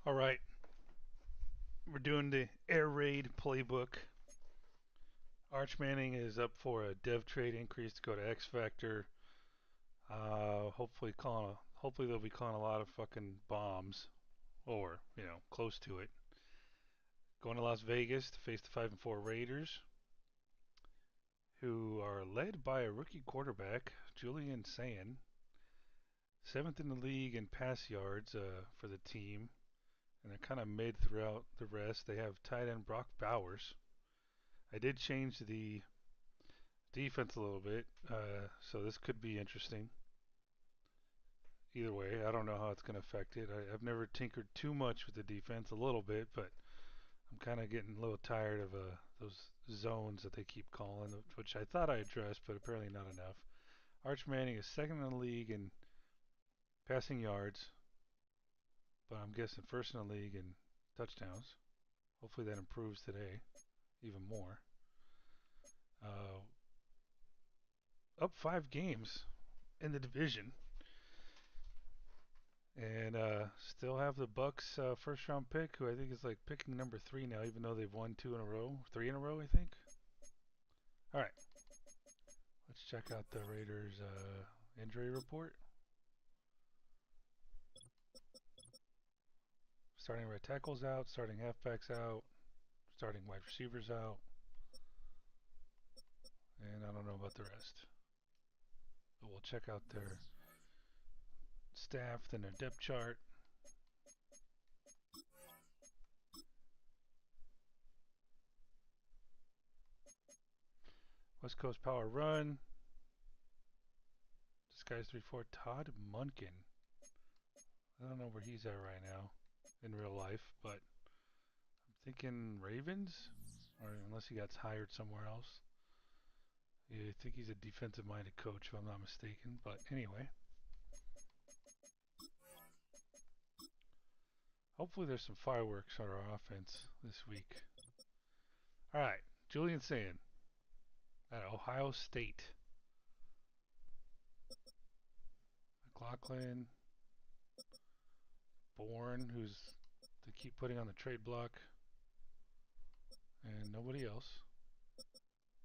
All right, we're doing the air raid playbook. Arch Manning is up for a dev trade increase to go to X Factor. Hopefully they'll be calling a lot of fucking bombs, or close to it. Going to Las Vegas to face the 5-4 Raiders, who are led by a rookie quarterback, Julian Sayin, seventh in the league in pass yards for the team, and they're kind of mid throughout the rest. They have tight end Brock Bowers. I did change the defense a little bit, so this could be interesting. Either way, I don't know how it's going to affect it. I've never tinkered too much with the defense, a little bit, but I'm kind of getting a little tired of those zones that they keep calling, which I thought I addressed, but apparently not enough. Arch Manning is second in the league in passing yards, but I'm guessing first in the league in touchdowns. Hopefully that improves today even more. Uh, Up 5 games in the division. And still have the Bucks first round pick, who I think is like picking number 3 now, even though they've won 2 in a row, 3 in a row, I think. All right, let's check out the Raiders injury report. Starting right tackles out, starting halfbacks out, starting wide receivers out, and I don't know about the rest. But we'll check out their staff and their depth chart. West Coast Power Run. This guy's 3-4. Todd Munkin. I don't know where he's at right now in real life, but I'm thinking Ravens, or unless he got hired somewhere else. Yeah, I think he's a defensive-minded coach, if I'm not mistaken. But anyway, hopefully there's some fireworks on our offense this week. All right, Julian Sayin at Ohio State. McLaughlin, Bourne, who's to keep putting on the trade block, and nobody else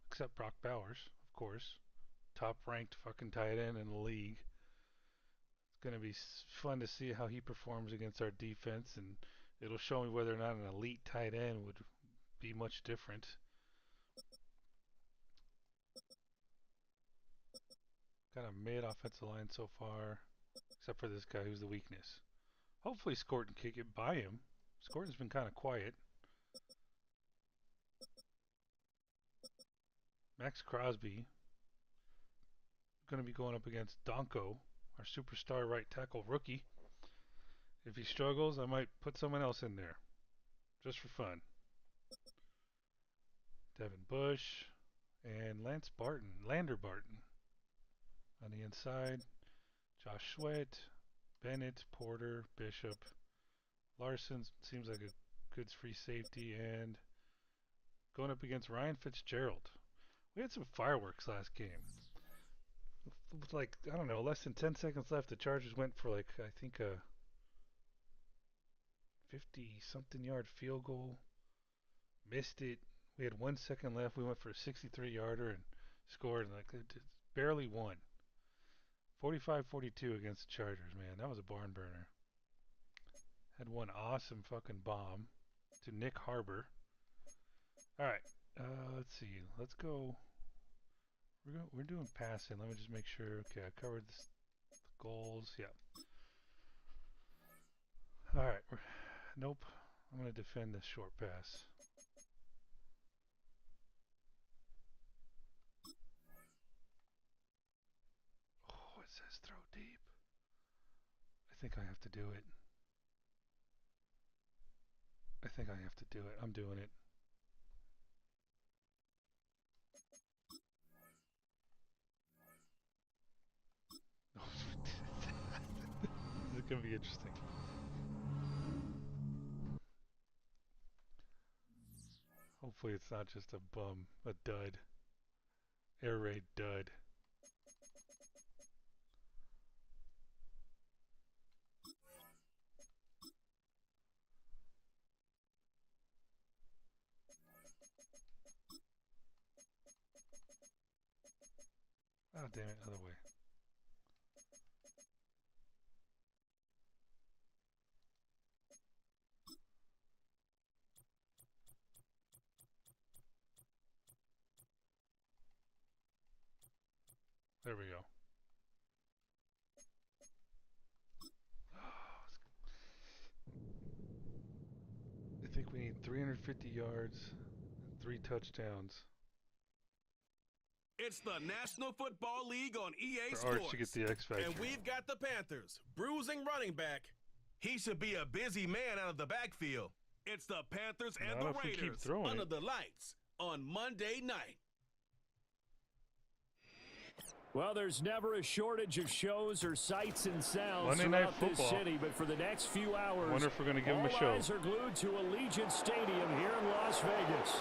except Brock Bowers, of course, top-ranked fucking tight end in the league. It's going to be fun to see how he performs against our defense, and it'll show me whether or not an elite tight end would be much different. Got a mid offensive line so far, except for this guy who's the weakness. Hopefully Scort can kick it by him. Scorton's been kind of quiet. Max Crosby going to be going up against Donko, our superstar right tackle rookie. If he struggles, I might put someone else in there, just for fun. Devin Bush and Lander Barton on the inside. Josh Sweat, Bennett, Porter, Bishop, Larson seems like a good free safety, and going up against Ryan Fitzgerald. We had some fireworks last game. With like, I don't know, less than 10 seconds left, the Chargers went for like, I think a 50 something yard field goal. Missed it. We had 1 second left. We went for a 63-yarder and scored, and like barely won. 45-42 against the Chargers, man. That was a barn burner. Had one awesome fucking bomb to Nick Harbor. All right, let's see. Let's go. We're doing passing. Let me just make sure. Okay, I covered the goals. Yeah. All right. Nope. I'm going to defend this short pass. Oh, it says throw deep. I think I have to do it. I think I have to do it. I'm doing it. This is going to be interesting. Hopefully it's not just a dud. Air raid dud. damn it, other way. There we go. I think we need 350 yards, 3 touchdowns. It's the National Football League on EA For Arch Sports. to get the X Factor. And we've got the Panthers, bruising running back. He should be a busy man out of the backfield. It's the Panthers and the Raiders under the lights on Monday night. Well, there's never a shortage of shows or sights and sounds Monday Night throughout this Football. city, but for the next few hours, wonder if we're going to give them a show. All eyes are glued to Allegiant Stadium here in Las Vegas.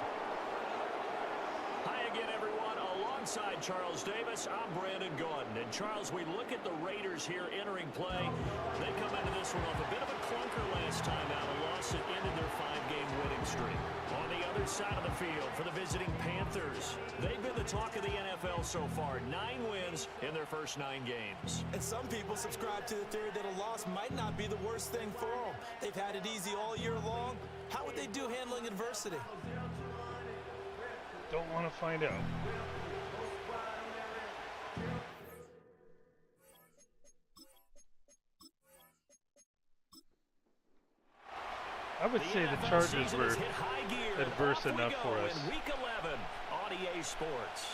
Hi again, everyone. Alongside Charles Davis, I'm Brandon Gordon. And Charles, we look at the Raiders here entering play. They come into this one off a bit of a clunker last time out, a loss that ended their 5-game winning streak. On the other side of the field for the visiting Panthers, they've been the talk of the NFL so far. 9 wins in their first 9 games. And some people subscribe to the theory that a loss might not be the worst thing for them. They've had it easy all year long. How would they do handling adversity? Don't want to find out. I would say the Chargers were adverse enough for us. Week 11 on EA Sports.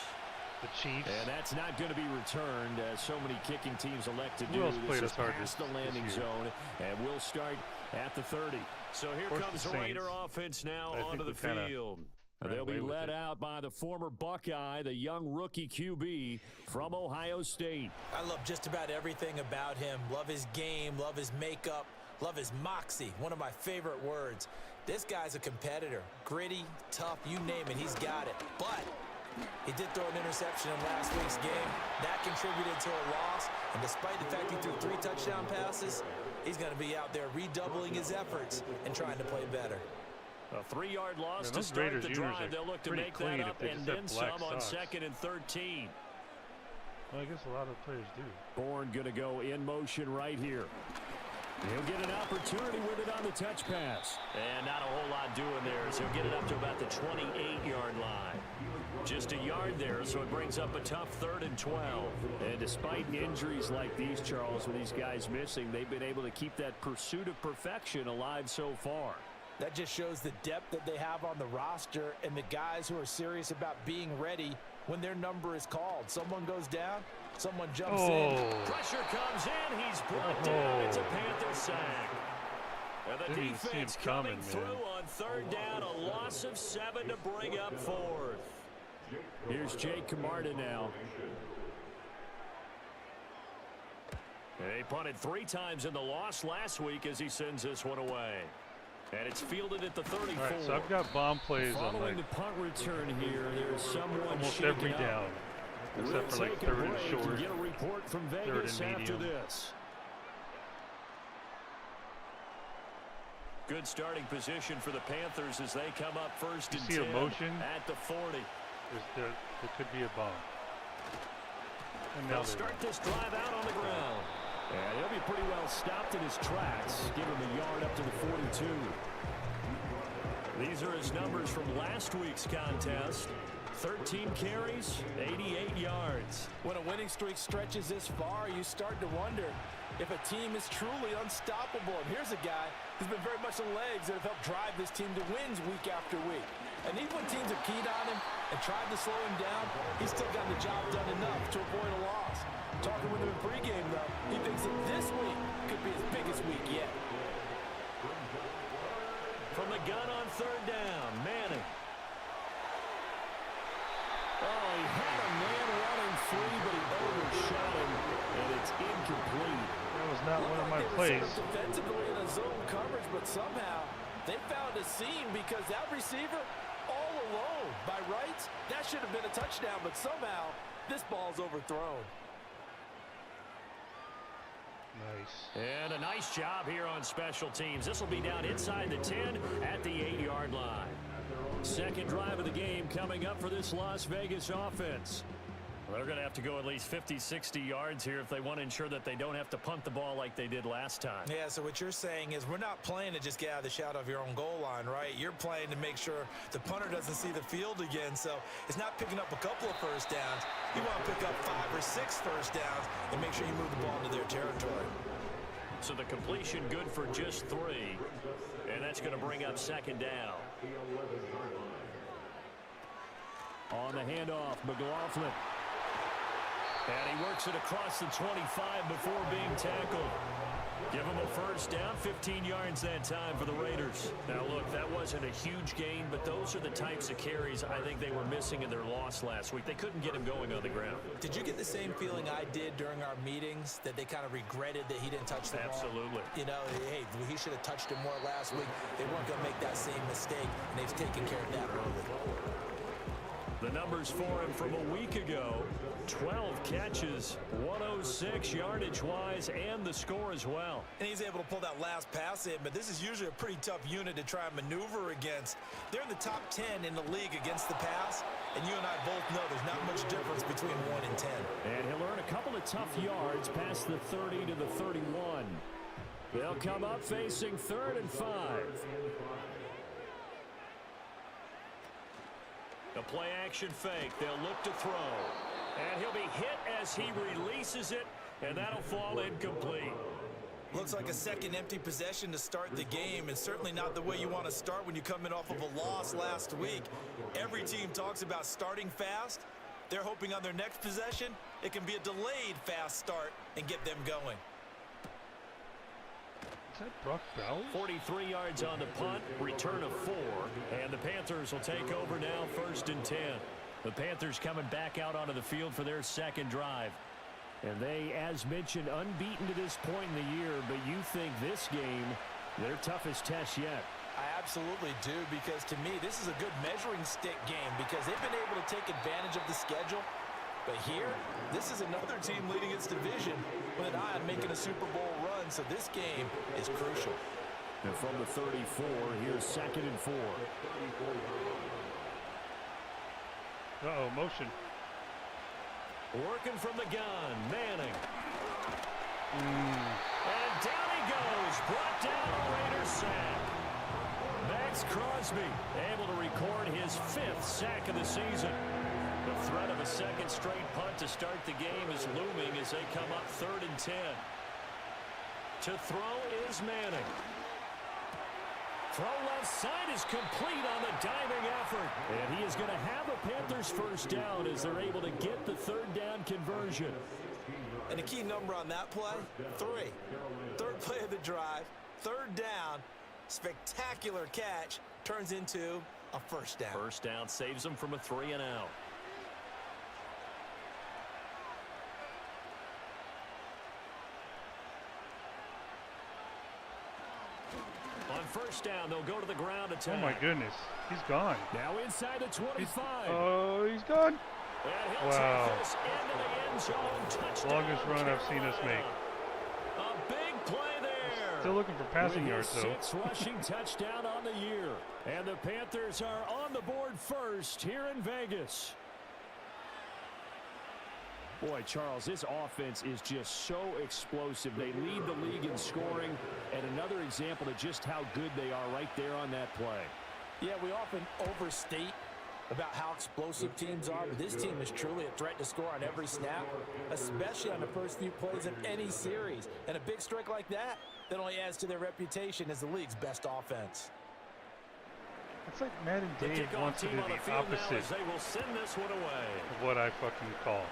The Chiefs. And that's not going to be returned, as so many kicking teams elect to do. Who else played us hard past the landing zone, and we'll start at the 30. So here comes the Raider offense now onto the field. They'll be led out by the former Buckeye, the young rookie QB from Ohio State. I love just about everything about him. Love his game, love his makeup, love his moxie, one of my favorite words. This guy's a competitor. Gritty, tough, you name it, he's got it. But he did throw an interception in last week's game. That contributed to a loss. And despite the fact he threw 3 touchdown passes, he's going to be out there redoubling his efforts and trying to play better. A 3-yard loss to start the drive. They'll look to make that up and then some on 2nd and 13. Well, I guess a lot of players do. Bourne going to go in motion right here. He'll get an opportunity with it on the touch pass. And not a whole lot doing there, so he'll get it up to about the 28-yard line. Just a yard there, so it brings up a tough 3rd and 12. And despite injuries like these, Charles, with these guys missing, they've been able to keep that pursuit of perfection alive so far. That just shows the depth that they have on the roster and the guys who are serious about being ready when their number is called. Someone goes down, someone jumps in. Pressure comes in. He's brought down. It's a Panther sack. And the defense coming through on 3rd down. A loss of 7 to bring up 4th. Here's Jake Camarda now. He punted 3 times in the loss last week as he sends this one away. And it's fielded at the 34. All right, so I've got bomb plays on like the punt return here. There's someone almost every down, except for like 3rd and short, get a report from 3rd and medium. This. Good starting position for the Panthers as they come up 1st and 10 see a motion at the 40. There could be a bomb. And they'll start this drive out on the ground. And he'll be pretty well stopped in his tracks. Give him a yard up to the 42. These are his numbers from last week's contest. 13 carries, 88 yards. When a winning streak stretches this far, you start to wonder if a team is truly unstoppable. And here's a guy who's been very much the legs that have helped drive this team to wins week after week. And even when teams have keyed on him and tried to slow him down, he's still got the job done enough to avoid a loss. Talking with him in pregame, though, he thinks that this week could be his biggest week yet. From the gun on 3rd down, Manning. Oh, he had a man running free, but he overshot him, and it's incomplete. That was not one of my plays. Defensively in a zone coverage, but somehow they found a seam because that receiver all alone. By rights, that should have been a touchdown, but somehow this ball's overthrown. Nice. And a nice job here on special teams. This will be down inside the 10 at the 8-yard line. Second drive of the game coming up for this Las Vegas offense. Well, they're going to have to go at least 50, 60 yards here if they want to ensure that they don't have to punt the ball like they did last time. Yeah, so what you're saying is we're not playing to just get out of the shadow of your own goal line, right? You're playing to make sure the punter doesn't see the field again. So it's not picking up a couple of first downs. You want to pick up 5 or 6 first downs and make sure you move the ball into their territory. So the completion good for just 3, and that's going to bring up second down. On the handoff, McLaughlin. And he works it across the 25 before being tackled. Give him a first down, 15 yards that time for the Raiders. Now, look, that wasn't a huge gain, but those are the types of carries I think they were missing in their loss last week. They couldn't get him going on the ground. Did you get the same feeling I did during our meetings, that they kind of regretted that he didn't touch the ball? Absolutely. You know, hey, he should have touched it more last week. They weren't going to make that same mistake, and they've taken care of that early. The numbers for him from a week ago, 12 catches, 106 yardage-wise, and the score as well. And he's able to pull that last pass in, but this is usually a pretty tough unit to try and maneuver against. They're in the top 10 in the league against the pass, and you and I both know there's not much difference between 1 and 10. And he'll earn a couple of tough yards past the 30 to the 31. They'll come up facing 3rd and 5. The play-action fake. They'll look to throw. And he'll be hit as he releases it, and that'll fall incomplete. Looks like a second empty possession to start the game, and certainly not the way you want to start when you come in off of a loss last week. Every team talks about starting fast. They're hoping on their next possession, it can be a delayed fast start and get them going. Is that Brock Bowers? 43 yards on the punt, return of 4, and the Panthers will take over now, 1st and 10. The Panthers coming back out onto the field for their second drive. And they, as mentioned, unbeaten to this point in the year, but you think this game, their toughest test yet. I absolutely do, because to me, this is a good measuring stick game because they've been able to take advantage of the schedule. But here, this is another team leading its division with an eye on making a Super Bowl run, so this game is crucial. And from the 34, here's 2nd and 4. Uh-oh, motion. Working from the gun, Manning. And down he goes, brought down a Raiders sack. Max Crosby able to record his 5th sack of the season. The threat of a second straight punt to start the game is looming as they come up 3rd and 10. To throw is Manning. Throw left side is complete on the diving effort. And he is going to have a Panthers first down as they're able to get the 3rd down conversion. And the key number on that play, 3. 3rd play of the drive, 3rd down, spectacular catch, turns into a first down. First down saves them from a 3 and out. On first down, they'll go to the ground attack. Oh, my goodness. He's gone. Now inside the 25. He's gone. Wow. Take this into the end zone. Touchdown, Longest run I've seen us make. A big play there. Still looking for passing With yards, his though. 6th rushing touchdown on the year. And the Panthers are on the board first here in Vegas. Boy, Charles, this offense is just so explosive. They lead the league in scoring, and another example of just how good they are right there on that play. Yeah, we often overstate about how explosive teams are, but this team is truly a threat to score on every snap, especially on the first few plays of any series. And a big strike like that only adds to their reputation as the league's best offense. It's like Madden Dave wants to do the opposite they will send this one away. of what I fucking call.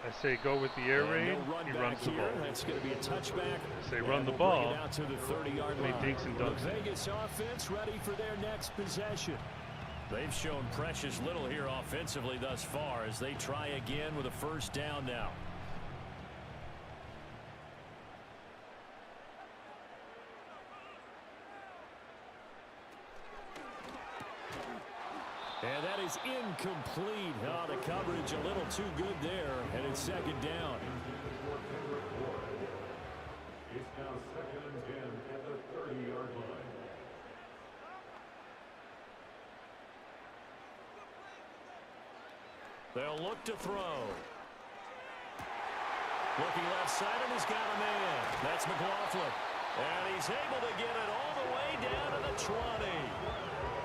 I say go with the air raid, he runs the ball. That's going to be a touchback. I say run the ball, Out to the 30-yard he line. dinks and dunks The it. Vegas offense ready for their next possession. They've shown precious little here offensively thus far as they try again with a first down now. And that is incomplete. Oh, the coverage a little too good there, and it's 2nd down. It's now 2nd and 10 at the 30-yard line. They'll look to throw. Looking left side, and he's got a man. That's McLaughlin. And he's able to get it all the way down to the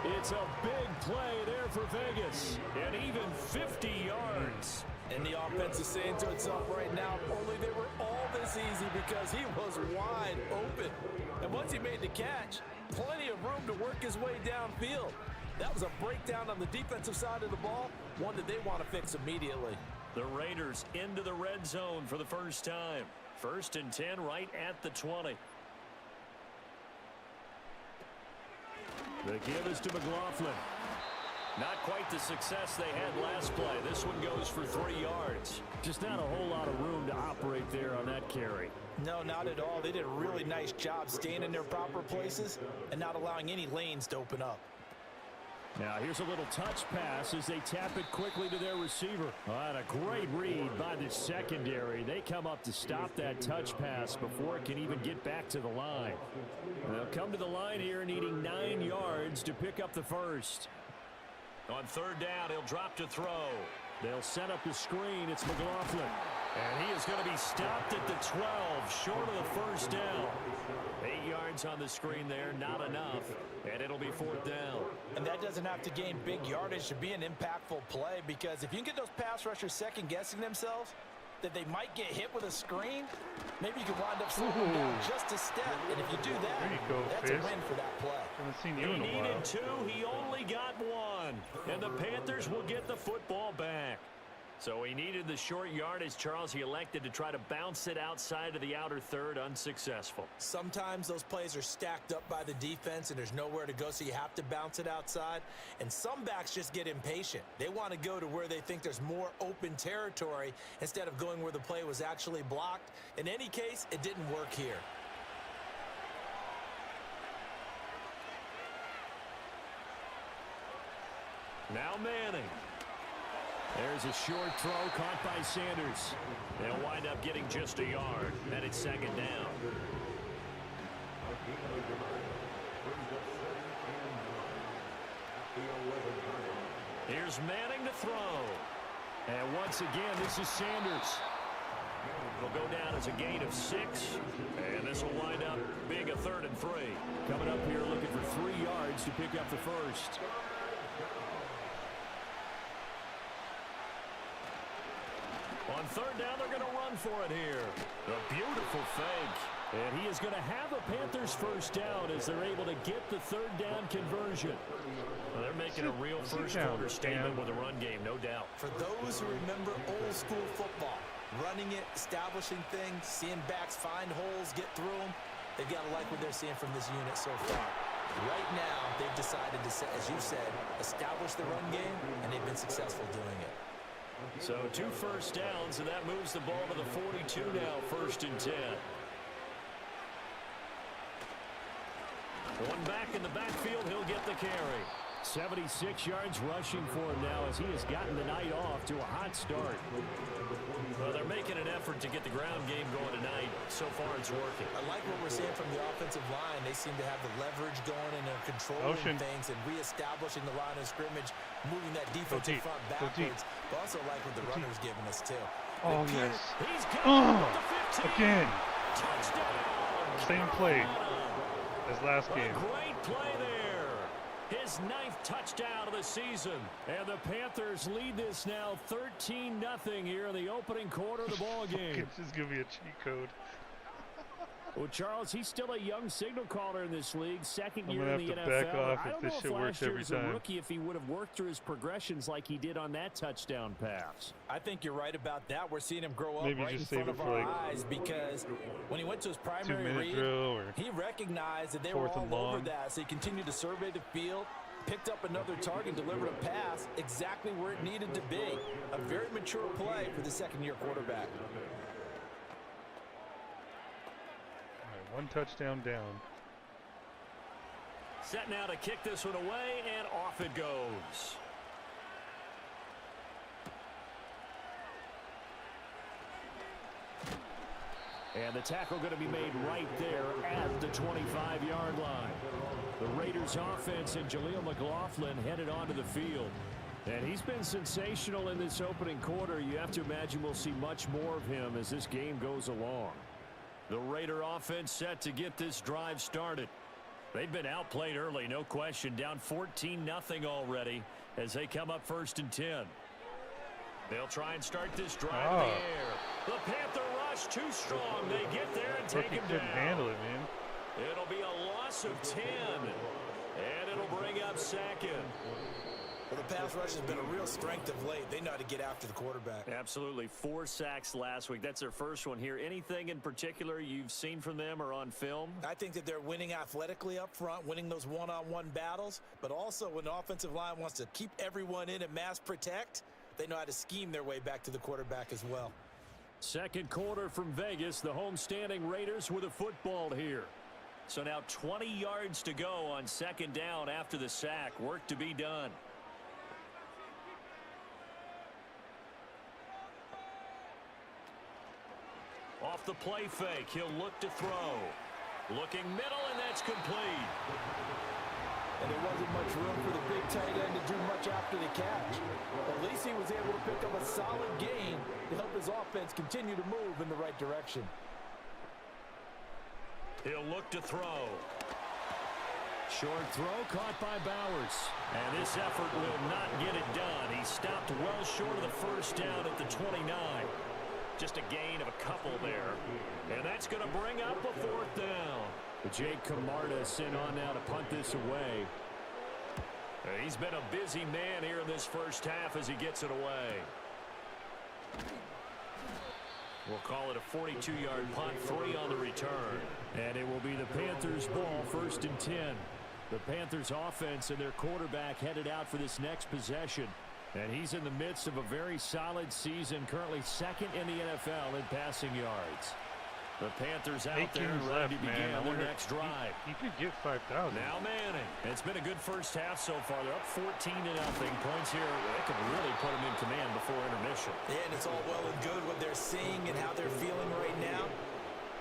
20. It's a big play there for Vegas. And even 50 yards. And the offense is saying to itself right now, only they were all this easy because he was wide open. And once he made the catch, plenty of room to work his way downfield. That was a breakdown on the defensive side of the ball, one that they want to fix immediately. The Raiders into the red zone for the first time. 1st and 10 right at the 20. The give is to McLaughlin. Not quite the success they had last play. This one goes for 3 yards. Just not a whole lot of room to operate there on that carry. No, not at all. They did a really nice job staying in their proper places and not allowing any lanes to open up. Now here's a little touch pass as they tap it quickly to their receiver. And a great read by the secondary. They come up to stop that touch pass before it can even get back to the line. They'll come to the line here needing 9 yards to pick up the first. On 3rd down, he'll drop to throw. They'll set up the screen. It's McLaughlin. And he is going to be stopped at the 12, short of the first down. 8 yards on the screen there, not enough. And it'll be 4th down. And that doesn't have to gain big yardage to be an impactful play, because if you can get those pass rushers second-guessing themselves, that they might get hit with a screen, maybe you can wind up slowing them down just a step. And if you do that, that's a win for that play. Haven't seen you in a while. He needed 2. He only got 1. And the Panthers will get the football back. So he needed the short yardage, Charles. He elected to try to bounce it outside of the outer third, unsuccessful. Sometimes those plays are stacked up by the defense and there's nowhere to go, so you have to bounce it outside. And some backs just get impatient. They want to go to where they think there's more open territory instead of going where the play was actually blocked. In any case, it didn't work here. Now Manning. There's a short throw caught by Sanders. They'll wind up getting just a yard. And it's 2nd down. Here's Manning to throw. And once again, this is Sanders. It'll go down as a gain of 6. And this will wind up being a 3rd and 3. Coming up here looking for 3 yards to pick up the first. On 3rd down, they're going to run for it here. A beautiful fake. And he is going to have a Panthers first down as they're able to get the 3rd down conversion. Well, they're making a real first-quarter statement with a run game, no doubt. For those who remember old-school football, running it, establishing things, seeing backs find holes, get through them, they've got to like what they're seeing from this unit so far. Right now, they've decided to, as you said, establish the run game, and they've been successful doing it. So 2 first downs, and that moves the ball to the 42 now, 1st and 10. One back in the backfield, he'll get the carry. 76 yards rushing for him now as he has gotten the night off to a hot start. Well, they're making an effort to get the ground game going tonight. So far, it's working. I like what we're seeing from the offensive line. They seem to have the leverage going and they're controlling things and reestablishing the line of scrimmage, moving that defensive front backwards. But also like what the runner's giving us, too. Oh, yes. He's got the 15. Again. Touchdown. Same play as last game. Great play there. His 9th touchdown of the season. And the Panthers lead this now 13-0 here in the opening quarter of the ball game. Just give me a cheat code. Well, Charles, he's still a young signal caller in this league, 2nd year in the NFL. Back off I if don't this know shit if works last year every as a time. rookie if he would have worked through his progressions like he did on that touchdown pass. I think you're right about that. We're seeing him grow up Maybe right in just front save it of for, our like, eyes, because when he went to his primary 2-minute read, drill or he recognized that they were 4th all and over long. that, so he continued to survey the field, picked up another target, delivered a pass exactly where it needed to be. A very mature play for the 2nd-year quarterback. All right, 1 touchdown down. Set now to kick this one away, and off it goes. And the tackle going to be made right there at the 25-yard line. The Raiders offense and Jaleel McLaughlin headed onto the field. And he's been sensational in this opening quarter. You have to imagine we'll see much more of him as this game goes along. The Raider offense set to get this drive started. They've been outplayed early, no question. Down 14-0 already as they come up 1st and 10. They'll try and start this drive in the air. The Panther rush too strong. They get there and take him down. Couldn't handle it, man. It'll be a loss of 10. And it'll bring up 2nd. Well, the pass rush has been a real strength of late. They know how to get after the quarterback. Absolutely. 4 sacks last week. That's their first one here. Anything in particular you've seen from them or on film? I think that they're winning athletically up front, winning those one-on-one battles, but also when the offensive line wants to keep everyone in and mass protect, they know how to scheme their way back to the quarterback as well. Second quarter from Vegas. The home-standing Raiders with a football here. So now 20 yards to go on 2nd down after the sack. Work to be done. Off the play fake, he'll look to throw. Looking middle, and that's complete. And there wasn't much room for the big tight end to do much after the catch. At least he was able to pick up a solid gain to help his offense continue to move in the right direction. He'll look to throw. Short throw caught by Bowers. And this effort will not get it done. He stopped well short of the 1st down at the 29. Just a gain of a couple there. And that's going to bring up a 4th down. Jake Camarda sent on now to punt this away. He's been a busy man here in this 1st half as he gets it away. We'll call it a 42-yard punt, 3 on the return. And it will be the Panthers' ball, 1st and 10. The Panthers' offense and their quarterback headed out for this next possession. And he's in the midst of a very solid season, currently 2nd in the NFL in passing yards. The Panthers out there ready to begin their next drive. He could get 5,000. Now Manning. It's been a good 1st half so far. They're up 14-0. Points here. They can really put them in command before intermission. Yeah, and it's all well and good what they're seeing and how they're feeling right now.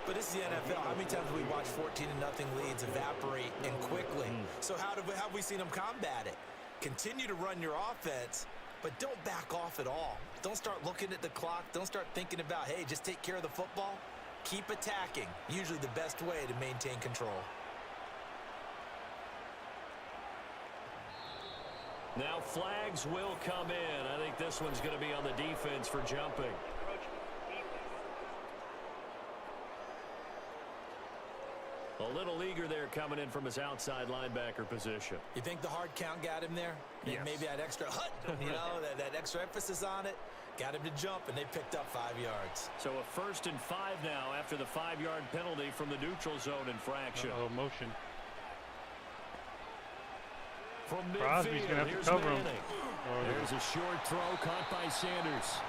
But this is the NFL. How many times have we watched 14-0 leads evaporate and quickly? So how have we seen them combat it? Continue to run your offense, but don't back off at all. Don't start looking at the clock. Don't start thinking about, hey, just take care of the football. Keep attacking. Usually the best way to maintain control. Now flags will come in. I think this one's going to be on the defense for jumping. A little eager there coming in from his outside linebacker position. You think the hard count got him there? Yes. Maybe that extra that extra emphasis on it got him to jump, and they picked up 5 yards. So a 1st and 5 now after the 5-yard penalty from the neutral zone infraction. Motion. From Crosby's midfield, going to have here's to cover Manning. him. There's a short throw caught by Sanders.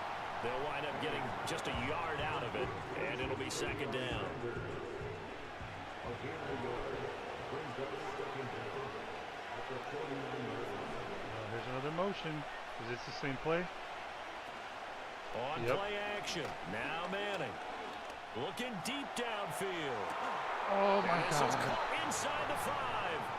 They'll wind up getting just a yard out of it, and it'll be 2nd down. There's another motion. Is this the same play? On play action. Now Manning. Looking deep downfield. Oh, my This is God. caught inside the 5.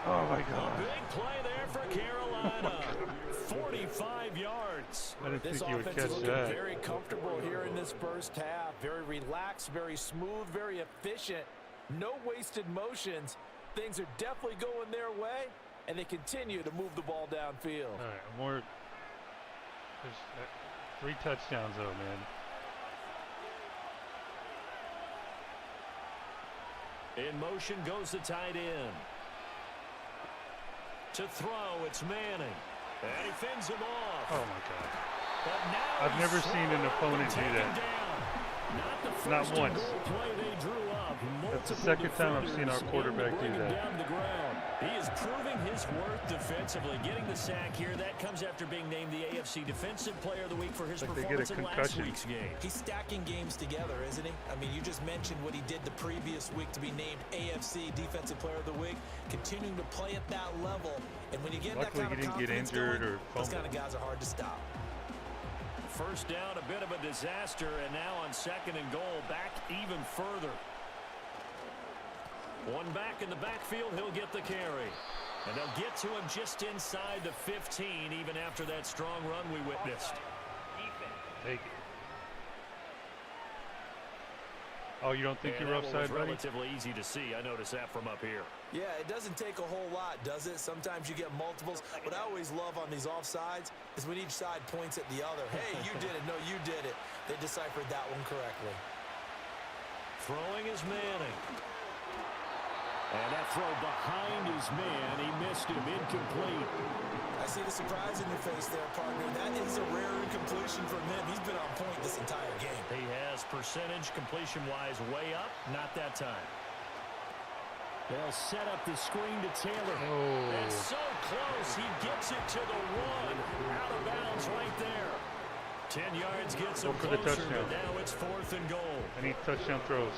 Oh, my God. A big play there for Carolina. 45 yards. I didn't This think he would offense catch is looking that. very comfortable here in this 1st half. Very relaxed, very smooth, very efficient. No wasted motions. Things are definitely going their way, and they continue to move the ball downfield. All right, more. There's 3 touchdowns, though, man. In motion goes the tight end. To throw, it's Manning. And he fends him off. Oh, my God. But now I've never seen an opponent do that. Not once. That's the 2nd time I've seen our quarterback do that. He is proving his worth defensively, getting the sack here. That comes after being named the AFC Defensive Player of the Week for his performance in last week's game. He's stacking games together, isn't he? I mean, you just mentioned what he did the previous week to be named AFC Defensive Player of the Week, continuing to play at that level. And when you get that kind of confidence going, those kind of guys are hard to stop. 1st down, a bit of a disaster, and now on 2nd and goal, back even further. One back in the backfield, he'll get the carry. And they'll get to him just inside the 15, even after that strong run we witnessed. Take it. Oh, you don't think you're offside, buddy? Relatively easy to see. I noticed that from up here. Yeah, it doesn't take a whole lot, does it? Sometimes you get multiples. What I always love on these offsides is when each side points at the other. Hey, you did it. No, you did it. They deciphered that one correctly. Throwing is Manning. And that throw behind his man. He missed him. Incomplete. I see the surprise in your face there, partner. That is a rare incompletion from him. He's been on point this entire game. He has percentage completion-wise way up. Not that time. They'll set up the screen to Taylor. Oh. It's so close. He gets it to the 1. Out of bounds right there. 10 yards gets him for the closer, touchdown. but now it's 4th and goal. I need touchdown throws.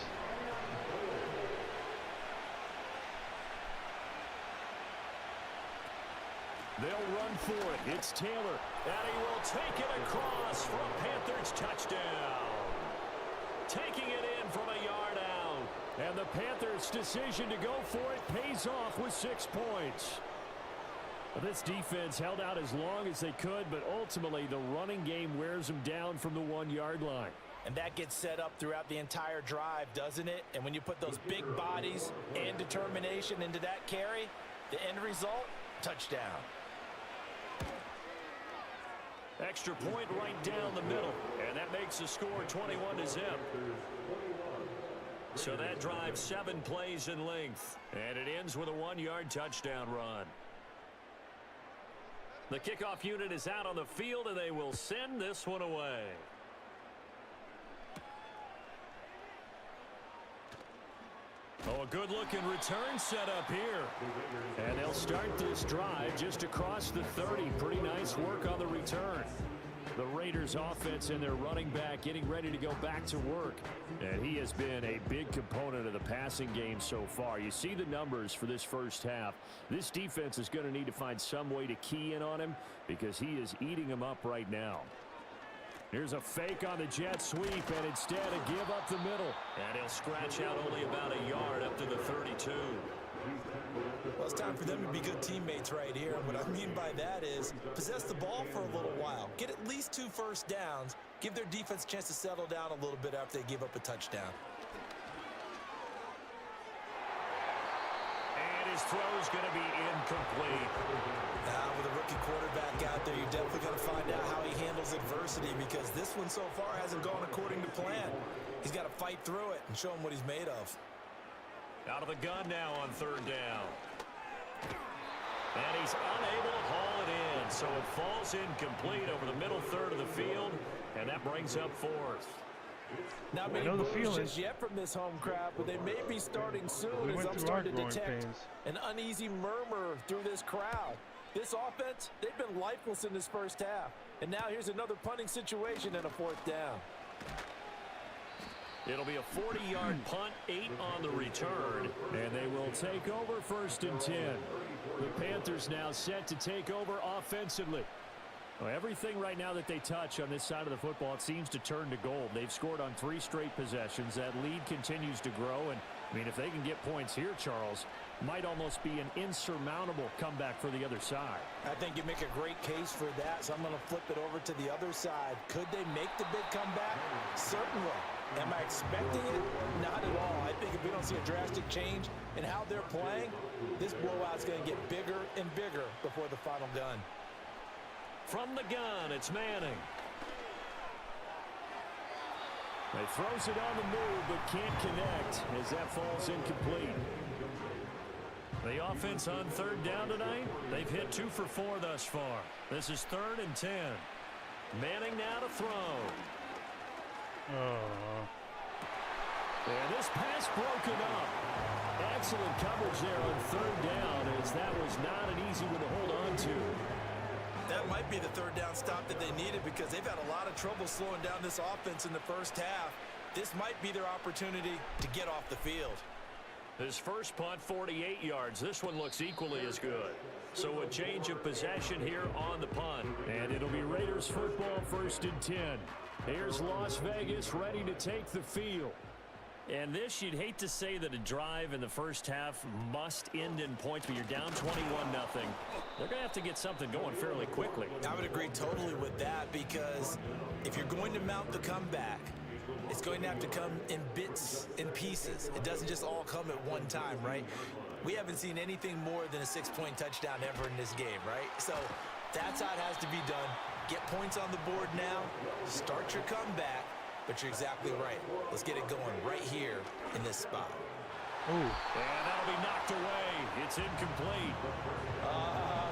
They'll run for it. It's Taylor. And he will take it across for a Panthers touchdown. Taking it in from a yard out. And the Panthers' decision to go for it pays off with 6 points. This defense held out as long as they could, but ultimately the running game wears them down from the 1-yard line. And that gets set up throughout the entire drive, doesn't it? And when you put those big bodies and determination into that carry, the end result, touchdown. Extra point right down the middle, and that makes the score 21-0. So that drive 7 plays in length, and it ends with a 1-yard touchdown run. The kickoff unit is out on the field, and they will send this one away. Oh, a good-looking return set up here. And they'll start this drive just across the 30. Pretty nice work on the return. The Raiders' offense and their running back getting ready to go back to work. And he has been a big component of the passing game so far. You see the numbers for this first half. This defense is going to need to find some way to key in on him because he is eating them up right now. Here's a fake on the jet sweep, and instead a give up the middle. And he'll scratch out only about a yard up to the 32. Well, it's time for them to be good teammates right here. And what I mean by that is possess the ball for a little while. Get at least 2 first downs. Give their defense a chance to settle down a little bit after they give up a touchdown. And his throw's going to be incomplete. With a rookie quarterback out there, you're definitely going to find out how he handles adversity because this one so far hasn't gone according to plan. He's got to fight through it and show him what he's made of. Out of the gun now on 3rd down. And he's unable to haul it in, so it falls incomplete over the middle third of the field, and that brings up 4th. Not many moves just yet from this home crowd, but they may be starting soon as I'm starting to detect an uneasy murmur through this crowd. This offense, they've been lifeless in this first half. And now here's another punting situation and a 4th down. It'll be a 40-yard punt, 8 on the return. And they will take over 1st and 10. The Panthers now set to take over offensively. Well, everything right now that they touch on this side of the football, it seems to turn to gold. They've scored on 3 straight possessions. That lead continues to grow. And, I mean, if they can get points here, Charles, might almost be an insurmountable comeback for the other side. I think you make a great case for that, so I'm going to flip it over to the other side. Could they make the big comeback? Certainly. Am I expecting it? Not at all. I think if we don't see a drastic change in how they're playing, this blowout's going to get bigger and bigger before the final gun. From the gun, it's Manning. He throws it on the move, but can't connect as that falls incomplete. The offense on 3rd down tonight, they've hit 2 for 4 thus far. This is 3rd and 10. Manning now to throw. And this pass broken up. Excellent coverage there on 3rd down as that was not an easy one to hold on to. That might be the 3rd down stop that they needed because they've had a lot of trouble slowing down this offense in the first half. This might be their opportunity to get off the field. His first punt, 48 yards. This one looks equally as good. So a change of possession here on the punt. And it'll be Raiders football 1st and 10. Here's Las Vegas ready to take the field. And this, you'd hate to say that a drive in the first half must end in points, but you're down 21-0. They're going to have to get something going fairly quickly. I would agree totally with that, because if you're going to mount the comeback, it's going to have to come in bits and pieces. It doesn't just all come at one time, right? We haven't seen anything more than a 6-point touchdown ever in this game, right? So that's how it has to be done. Get points on the board now. Start your comeback. But you're exactly right. Let's get it going right here in this spot. Ooh. And that'll be knocked away. It's incomplete.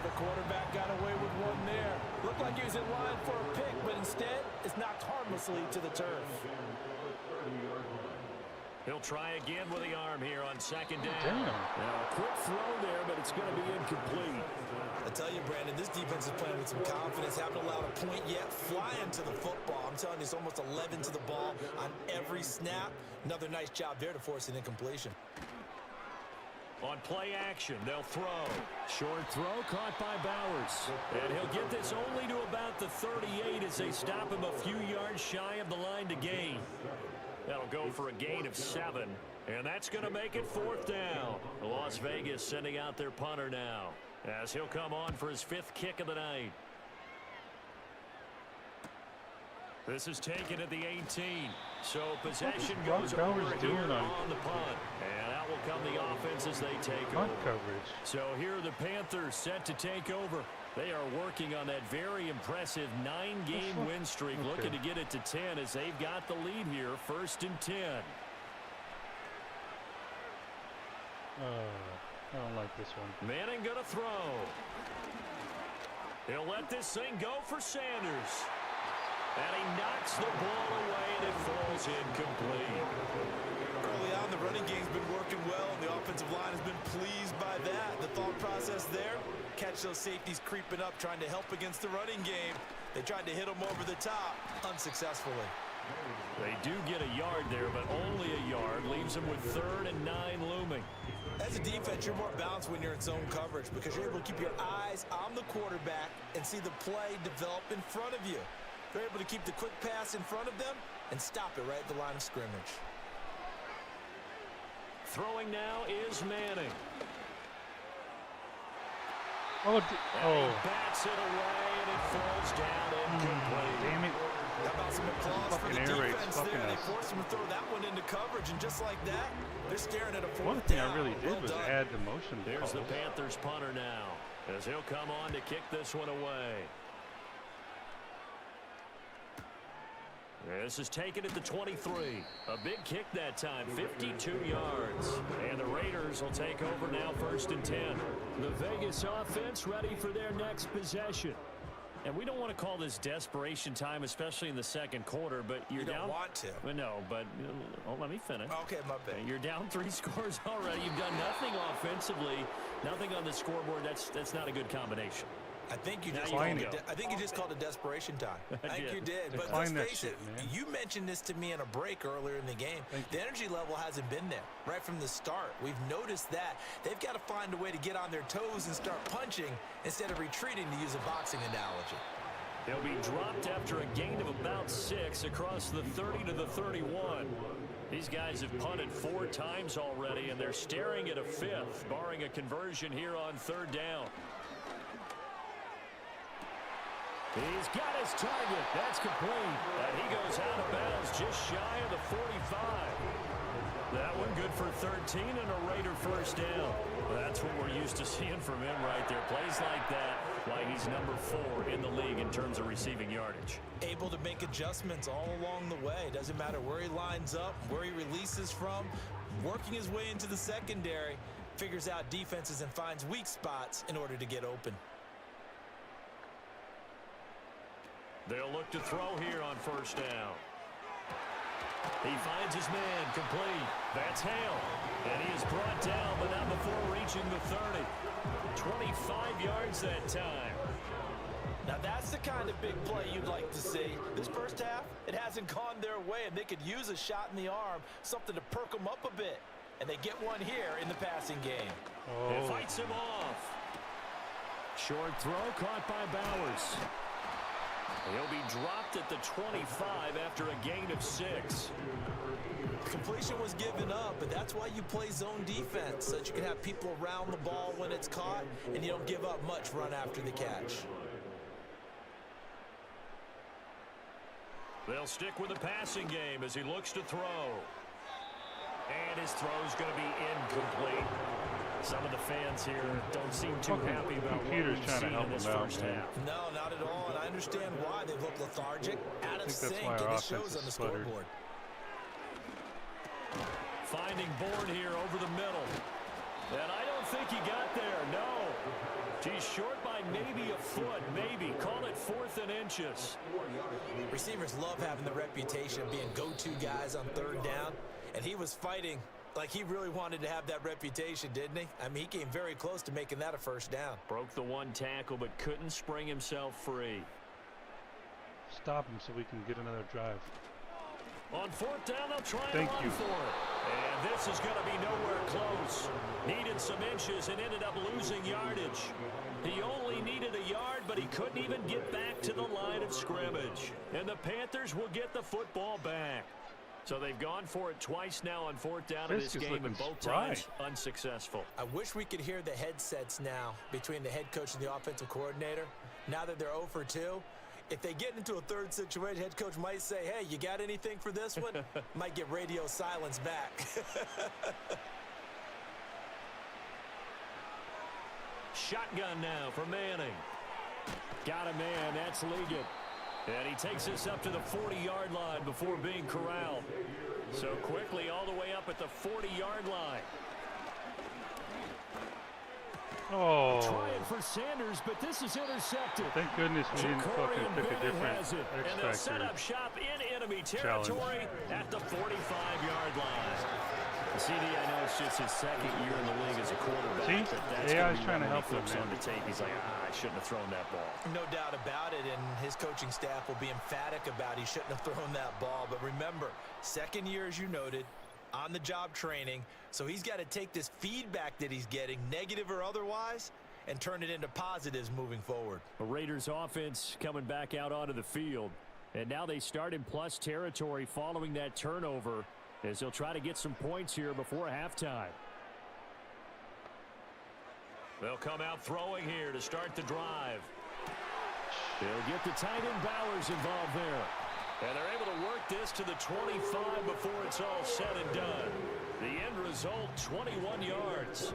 The quarterback got away with one there. Looked like he was in line for a pick, but instead it's knocked harmlessly to the turf. He'll try again with the arm here on second down. Now, a quick throw there, but it's going to be incomplete. I tell you, Brandon, this defense is playing with some confidence. Haven't allowed a point yet. Flying to the football. I'm telling you, it's almost 11 to the ball on every snap. Another nice job there to force an incompletion. On play action, they'll throw. Short throw caught by Bowers. And he'll get this only to about the 38 as they stop him a few yards shy of the line to gain. That'll go for a gain of 7. And that's going to make it 4th down. Las Vegas sending out their punter now, as he'll come on for his 5th kick of the night. This is taken at the 18. So possession goes over here on the punt. And out will come the offense as they take over. Coverage. So here are the Panthers set to take over. They are working on that very impressive 9-game win streak, looking to get it to 10 as they've got the lead here, 1st and 10. I don't like this one. Manning going to throw. He'll let this thing go for Sanders. And he knocks the ball away, and it falls incomplete. Early on, the running game's been working well, and the offensive line has been pleased by that. The thought process there, catch those safeties creeping up, trying to help against the running game. They tried to hit them over the top, unsuccessfully. They do get a yard there, but only a yard. Leaves them with 3rd and 9 looming. As a defense, you're more balanced when you're in zone coverage because you're able to keep your eyes on the quarterback and see the play develop in front of you. They're able to keep the quick pass in front of them and stop it right at the line of scrimmage. Throwing now is Manning. Oh, He bats it away, and it falls down incomplete. Damn it. How about some applause for the air raid's defense there? fucking They us. forced him to throw that one into coverage, and just like that, they're staring at a 4th One thing down. I really did Well was done. add the motion. There's the calls. Panthers punter now, as he'll come on to kick this one away. This is taken at the 23. A big kick that time, 52 yards. And the Raiders will take over now, 1st and 10. The Vegas offense ready for their next possession. And we don't want to call this desperation time, especially in the second quarter, but you're You down. don't want to. Well, no, but let me finish. Okay, my bad. You're down 3 scores already. You've done nothing offensively, nothing on the scoreboard. That's not a good combination. I think you just called it desperation time. I think you did. But let's face it, you mentioned this to me in a break earlier in the game. The energy level hasn't been there right from the start. We've noticed that. They've got to find a way to get on their toes and start punching instead of retreating, to use a boxing analogy. They'll be dropped after a gain of about 6 across the 30 to the 31. These guys have punted 4 times already, and they're staring at a 5th, barring a conversion here on 3rd down. He's got his target. That's complete. And he goes out of bounds just shy of the 45. That one good for 13 and a Raider 1st down. That's what we're used to seeing from him right there. Plays like that, why he's number 4 in the league in terms of receiving yardage. Able to make adjustments all along the way. Doesn't matter where he lines up, where he releases from. Working his way into the secondary, figures out defenses and finds weak spots in order to get open. They'll look to throw here on 1st down. He finds his man, complete. That's Hale. And he is brought down, but not before reaching the 30. 25 yards that time. Now that's the kind of big play you'd like to see. This first half, it hasn't gone their way, and they could use a shot in the arm, something to perk them up a bit. And they get one here in the passing game. It fights him off. Short throw caught by Bowers. He'll be dropped at the 25 after a gain of 6. Completion was given up, but that's why you play zone defense, so that you can have people around the ball when it's caught, and you don't give up much run after the catch. They'll stick with the passing game as he looks to throw. And his throw's going to be incomplete. Some of the fans here don't seem too happy about what we've seen in this first half. No, not at all, and I understand why. They've looked lethargic, out of sync, and it shows on the scoreboard. Finding Bourne here over the middle. And I don't think he got there, no. He's short by maybe a foot, maybe. Call it 4th and inches. Receivers love having the reputation of being go-to guys on 3rd down, and he was fighting like he really wanted to have that reputation, didn't he? I mean, he came very close to making that a first down. Broke the one tackle, but couldn't spring himself free. Stop him so we can get another drive. On 4th down, they'll try and run for it. And this is going to be nowhere close. Needed some inches and ended up losing yardage. He only needed a yard, but he couldn't even get back to the line of scrimmage. And the Panthers will get the football back. So they've gone for it twice now on 4th down in this game, and both times unsuccessful. I wish we could hear the headsets now between the head coach and the offensive coordinator. Now that they're 0 for 2. If they get into a 3rd situation, head coach might say, hey, you got anything for this one? Might get radio silence back. Shotgun now for Manning. Got a man, that's Ligon. And he takes this up to the 40-yard line before being corralled. So quickly all the way up at the 40-yard line. Oh. Trying for Sanders, but this is intercepted. Thank goodness we didn't fucking pick a different X Factor. And they'll set up shop in enemy territory at the 45-yard line. CD, I know it's just his 2nd year in the league as a quarterback. See, AI's trying to help him, man. On the tape, he's like, I shouldn't have thrown that ball. No doubt about it, and his coaching staff will be emphatic about he shouldn't have thrown that ball. But remember, 2nd year, as you noted, on-the-job training, so he's got to take this feedback that he's getting, negative or otherwise, and turn it into positives moving forward. The Raiders offense coming back out onto the field, and now they start in plus territory following that turnover, as they'll try to get some points here before halftime. They'll come out throwing here to start the drive. They'll get the tight end Bowers involved there. And they're able to work this to the 25 before it's all said and done. The end result, 21 yards.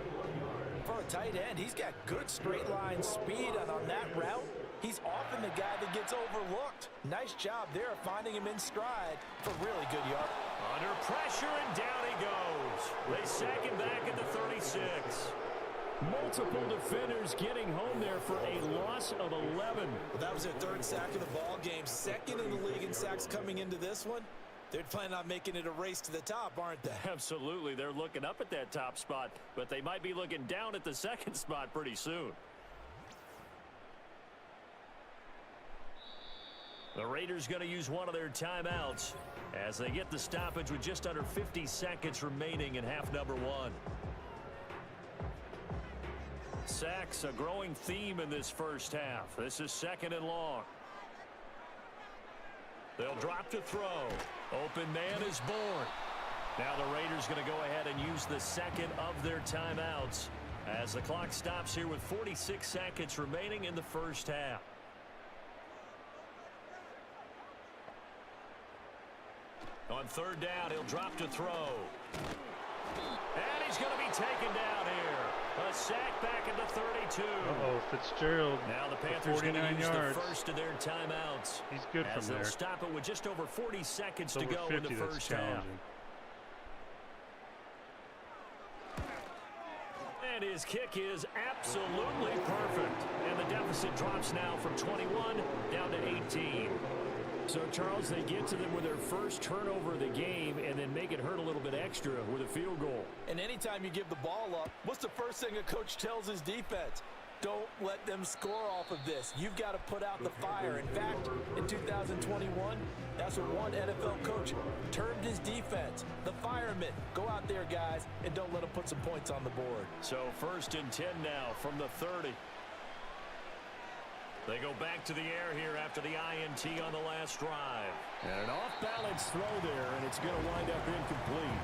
For a tight end, he's got good straight line speed, and on that route, he's often the guy that gets overlooked. Nice job there finding him in stride for really good yards. Under pressure, and down he goes. They sack him back at the 36. Multiple defenders getting home there for a loss of 11. Well, that was their 3rd sack of the ball game. 2nd in the league in sacks coming into this one. They're planning on making it a race to the top, aren't they? Absolutely. They're looking up at that top spot, but they might be looking down at the 2nd spot pretty soon. The Raiders going to use one of their timeouts as they get the stoppage with just under 50 seconds remaining in half number 1. Sacks, a growing theme in this first half. This is 2nd and long. They'll drop to throw. Open man is Bourne. Now the Raiders going to go ahead and use the 2nd of their timeouts as the clock stops here with 46 seconds remaining in the first half. On 3rd down, he'll drop to throw. And he's going to be taken down here. A sack back at the 32. Uh-oh, Fitzgerald. Now the Panthers going to use yards. the first of their timeouts. He's good as from they'll there. Stop it with just over 40 seconds It's to go 50, in the first half. And his kick is absolutely perfect. And the deficit drops now from 21 down to 18. So, Charles, they get to them with their first turnover of the game and then make it hurt a little bit extra with a field goal. And anytime you give the ball up, what's the first thing a coach tells his defense? Don't let them score off of this. You've got to put out the fire. In fact, in 2021, that's what one NFL coach termed his defense. The firemen. Go out there, guys, and don't let them put some points on the board. So 1st and 10 now from the 30. They go back to the air here after the INT on the last drive. And an off-balance throw there, and it's going to wind up incomplete.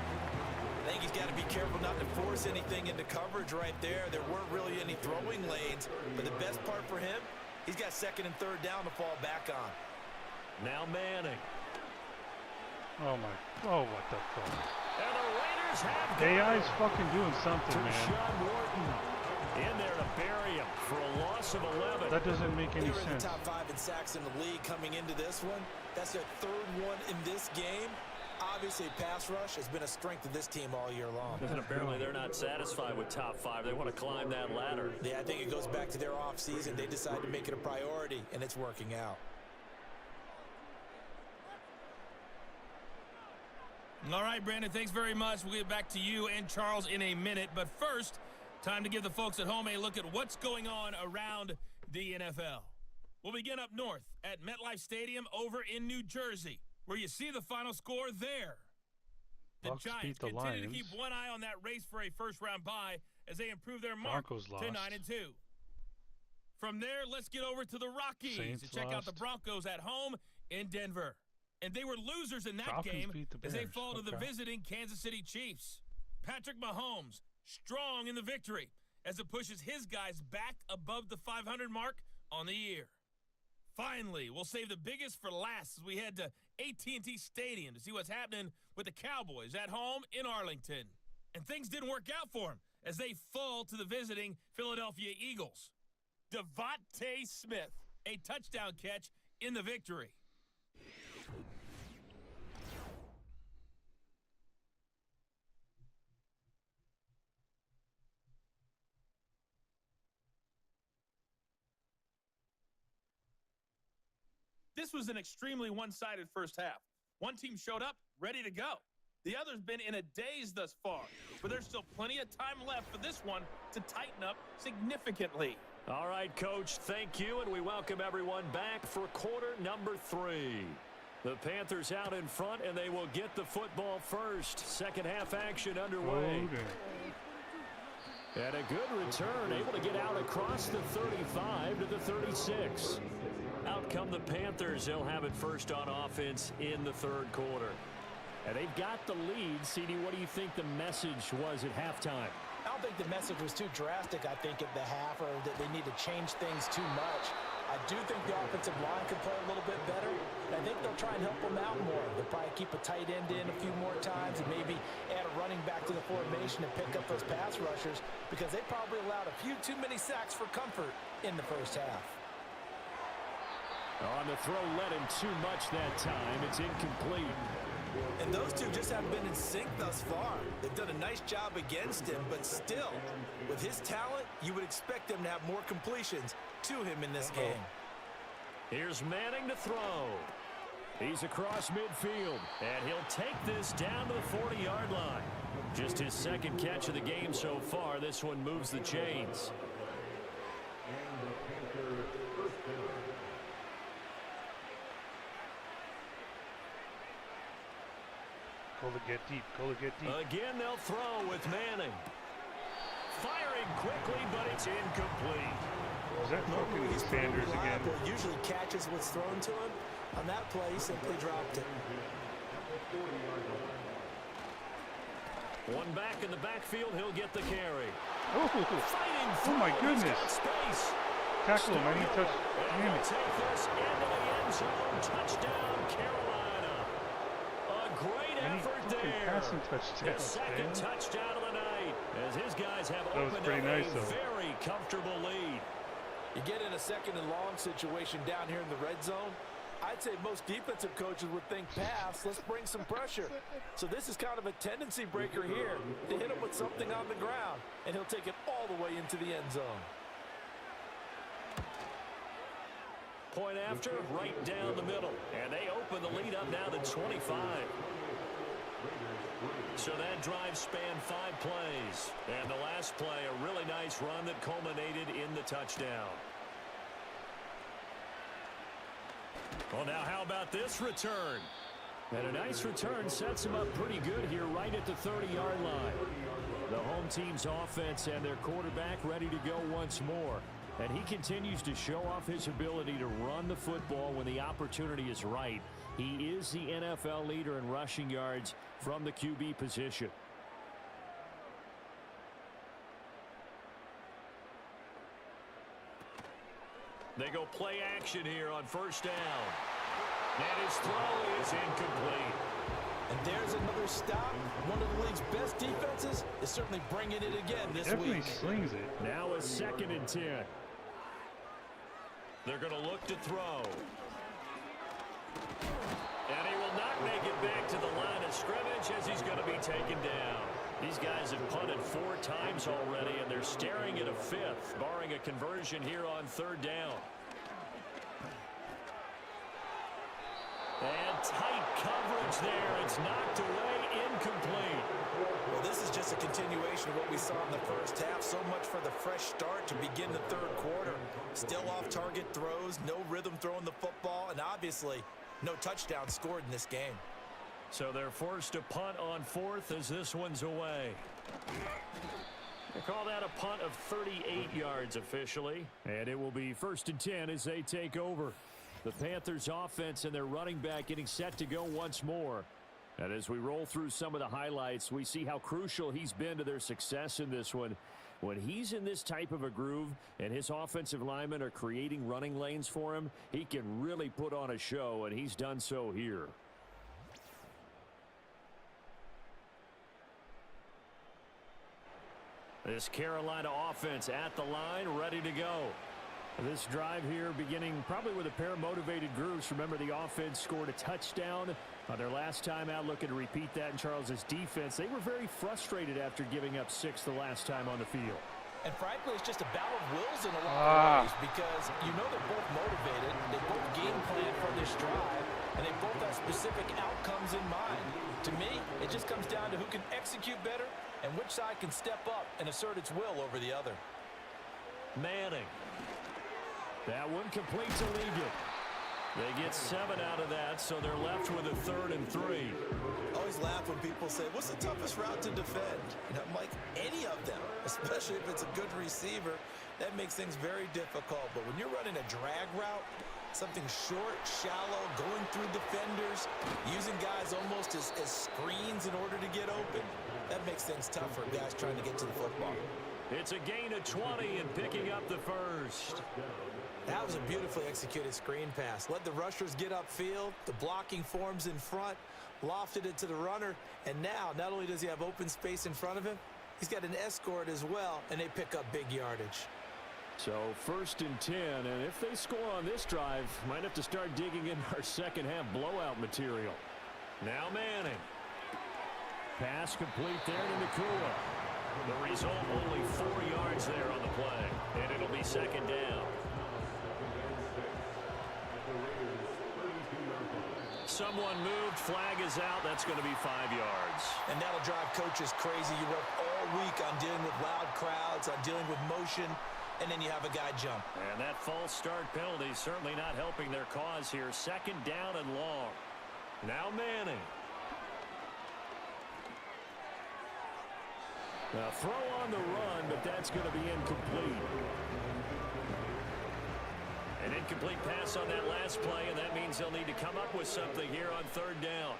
I think he's got to be careful not to force anything into coverage right there. There weren't really any throwing lanes, but the best part for him, he's got second and third down to fall back on. Now Manning. Oh, my. Oh, what the fuck? And the Raiders have AI's fucking doing something, man. In there to bury him for a loss of 11. That doesn't make any They were in sense. the top 5 in sacks in the league coming into this one. That's their third one in this game. Obviously, pass rush has been a strength of this team all year long. And apparently they're not satisfied with top 5. They want to climb that ladder. Yeah, I think it goes back to their offseason. They decided to make it a priority, and it's working out. All right, Brandon, thanks very much. We'll get back to you and Charles in a minute. But first, time to give the folks at home a look at what's going on around the NFL. We'll begin up north at MetLife Stadium over in New Jersey, where you see the final score there. The Bucks Giants beat the continue to Lions. keep one eye on that race for a first-round bye as they improve their mark Broncos to lost. 9-2. From there, let's get over to the Rockies Saints to check out the lost. Broncos at home in Denver. And they were losers in that Falcons game beat the as they Bears. fall to the Okay. visiting Kansas City Chiefs. Patrick Mahomes, strong in the victory as it pushes his guys back above the 500 mark on the year. Finally, we'll save the biggest for last as we head to AT&T Stadium to see what's happening with the Cowboys at home in Arlington. And things didn't work out for them as they fall to the visiting Philadelphia Eagles. Devontae Smith, a touchdown catch in the victory. This was an extremely one-sided first half. One team showed up, ready to go. The other's been in a daze thus far, but there's still plenty of time left for this one to tighten up significantly. All right, Coach, thank you, and we welcome everyone back for quarter number 3. The Panthers out in front, and they will get the football first. Second half action underway. And a good return, able to get out across the 35 to the 36. Out come the Panthers. They'll have it first on offense in the third quarter. And they've got the lead. CD, what do you think the message was at halftime? I don't think the message was too drastic, I think, at the half, or that they need to change things too much. I do think the offensive line could play a little bit better, and I think they'll try and help them out more. They'll probably keep a tight end in a few more times and maybe add a running back to the formation and pick up those pass rushers because they probably allowed a few too many sacks for comfort in the first half. On the throw, led him too much that time. It's incomplete. And those two just haven't been in sync thus far. They've done a nice job against him, but still, with his talent, you would expect them to have more completions to him in this game. Here's Manning to throw. He's across midfield. And he'll take this down to the 40-yard line. Just his second catch of the game so far. This one moves the chains. Goal to get deep. Goal to get deep. Again, they'll throw with Manning. Firing quickly, but it's incomplete. Is that fucking Sanders again? Usually catches what's thrown to him. On that play, he simply dropped it. One back in the backfield, he'll get the carry. Oh, Fighting oh my through. He's goodness. got space. Tackle him. I need to touch. And Damn he'll it. take this into the end zone. Touchdown, Carolina. A great effort there. Passing touchdown. His second man. touchdown of the night as his guys have That was opened pretty up nice, a though. very comfortable lead. You get in a second and long situation down here in the red zone, I'd say most defensive coaches would think pass, let's bring some pressure. So this is kind of a tendency breaker here to hit him with something on the ground, and he'll take it all the way into the end zone. Point after, right down the middle. And they open the lead up now to 25. So that drive spanned 5 plays. And the last play, a really nice run that culminated in the touchdown. Well, now how about this return? And a nice return sets him up pretty good here right at the 30-yard line. The home team's offense and their quarterback ready to go once more. And he continues to show off his ability to run the football when the opportunity is right. He is the NFL leader in rushing yards from the QB position. They go play action here on first down. And his throw is incomplete. And there's another stop. One of the league's best defenses is certainly bringing it again this Definitely week. slings it. Now a 2nd and 10. They're going to look to throw. And he will not make it back to the line of scrimmage as he's going to be taken down. These guys have punted 4 times already, and they're staring at a 5th, barring a conversion here on 3rd down. And tight coverage there. It's knocked away, incomplete. Well, this is just a continuation of what we saw in the first half. So much for the fresh start to begin the 3rd quarter. Still off-target throws, no rhythm throwing the football, and obviously no touchdown scored in this game. So they're forced to punt on 4th as this one's away. They call that a punt of 38 yards officially. And it will be 1st and 10 as they take over. The Panthers offense and their running back getting set to go once more. And as we roll through some of the highlights, we see how crucial he's been to their success in this one. When he's in this type of a groove and his offensive linemen are creating running lanes for him, he can really put on a show, and he's done so here. This Carolina offense at the line, ready to go. This drive here beginning probably with a pair of motivated groups. Remember, the offense scored a touchdown on their last time out, looking to repeat that in Charles's defense. They were very frustrated after giving up 6 the last time on the field. And frankly, it's just a battle of wills in a lot of ways because you know they're both motivated. They both game plan for this drive, and they both have specific outcomes in mind. To me, it just comes down to who can execute better and which side can step up and assert its will over the other. Manning. That one complete to Ligon. They get 7 out of that, so they're left with a 3rd and 3. I always laugh when people say, what's the toughest route to defend? And I'm like, any of them, especially if it's a good receiver. That makes things very difficult. But when you're running a drag route, something short, shallow, going through defenders, using guys almost as screens in order to get open, that makes things tough for guys trying to get to the football. It's a gain of 20 and picking up the 1st. That was a beautifully executed screen pass. Let the rushers get upfield. The blocking forms in front. Lofted it to the runner. And now, not only does he have open space in front of him, he's got an escort as well, and they pick up big yardage. So 1st and 10, and if they score on this drive, might have to start digging in our second half blowout material. Now Manning. Pass complete there to Nakua. The result, only 4 yards there on the play, and it'll be 2nd down. Someone moved, flag is out. That's going to be 5 yards. And that'll drive coaches crazy. You work all week on dealing with loud crowds, on dealing with motion, and then you have a guy jump. And that false start penalty certainly not helping their cause here. 2nd down and long. Now Manning. Now throw on the run, but that's going to be incomplete. An incomplete pass on that last play, and that means they'll need to come up with something here on 3rd down.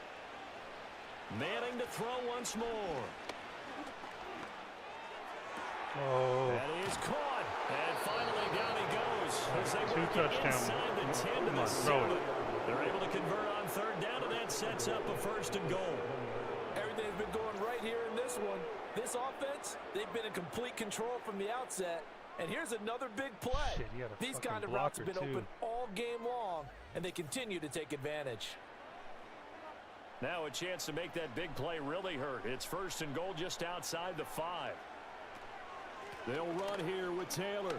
Manning to throw once more. Oh. That is caught. And finally down he goes. As they 2 work touchdowns. inside the 10 to Come the on, throw 7. it. They're able to convert on 3rd down, and that sets up a 1st and goal. Everything's been going right here in this one. This offense, they've been in complete control from the outset. And here's another big play. Shit, he had a These fucking kind of routes have blocker, been too. open all game long, and they continue to take advantage. Now a chance to make that big play really hurt. It's 1st and goal just outside the 5. They'll run here with Taylor.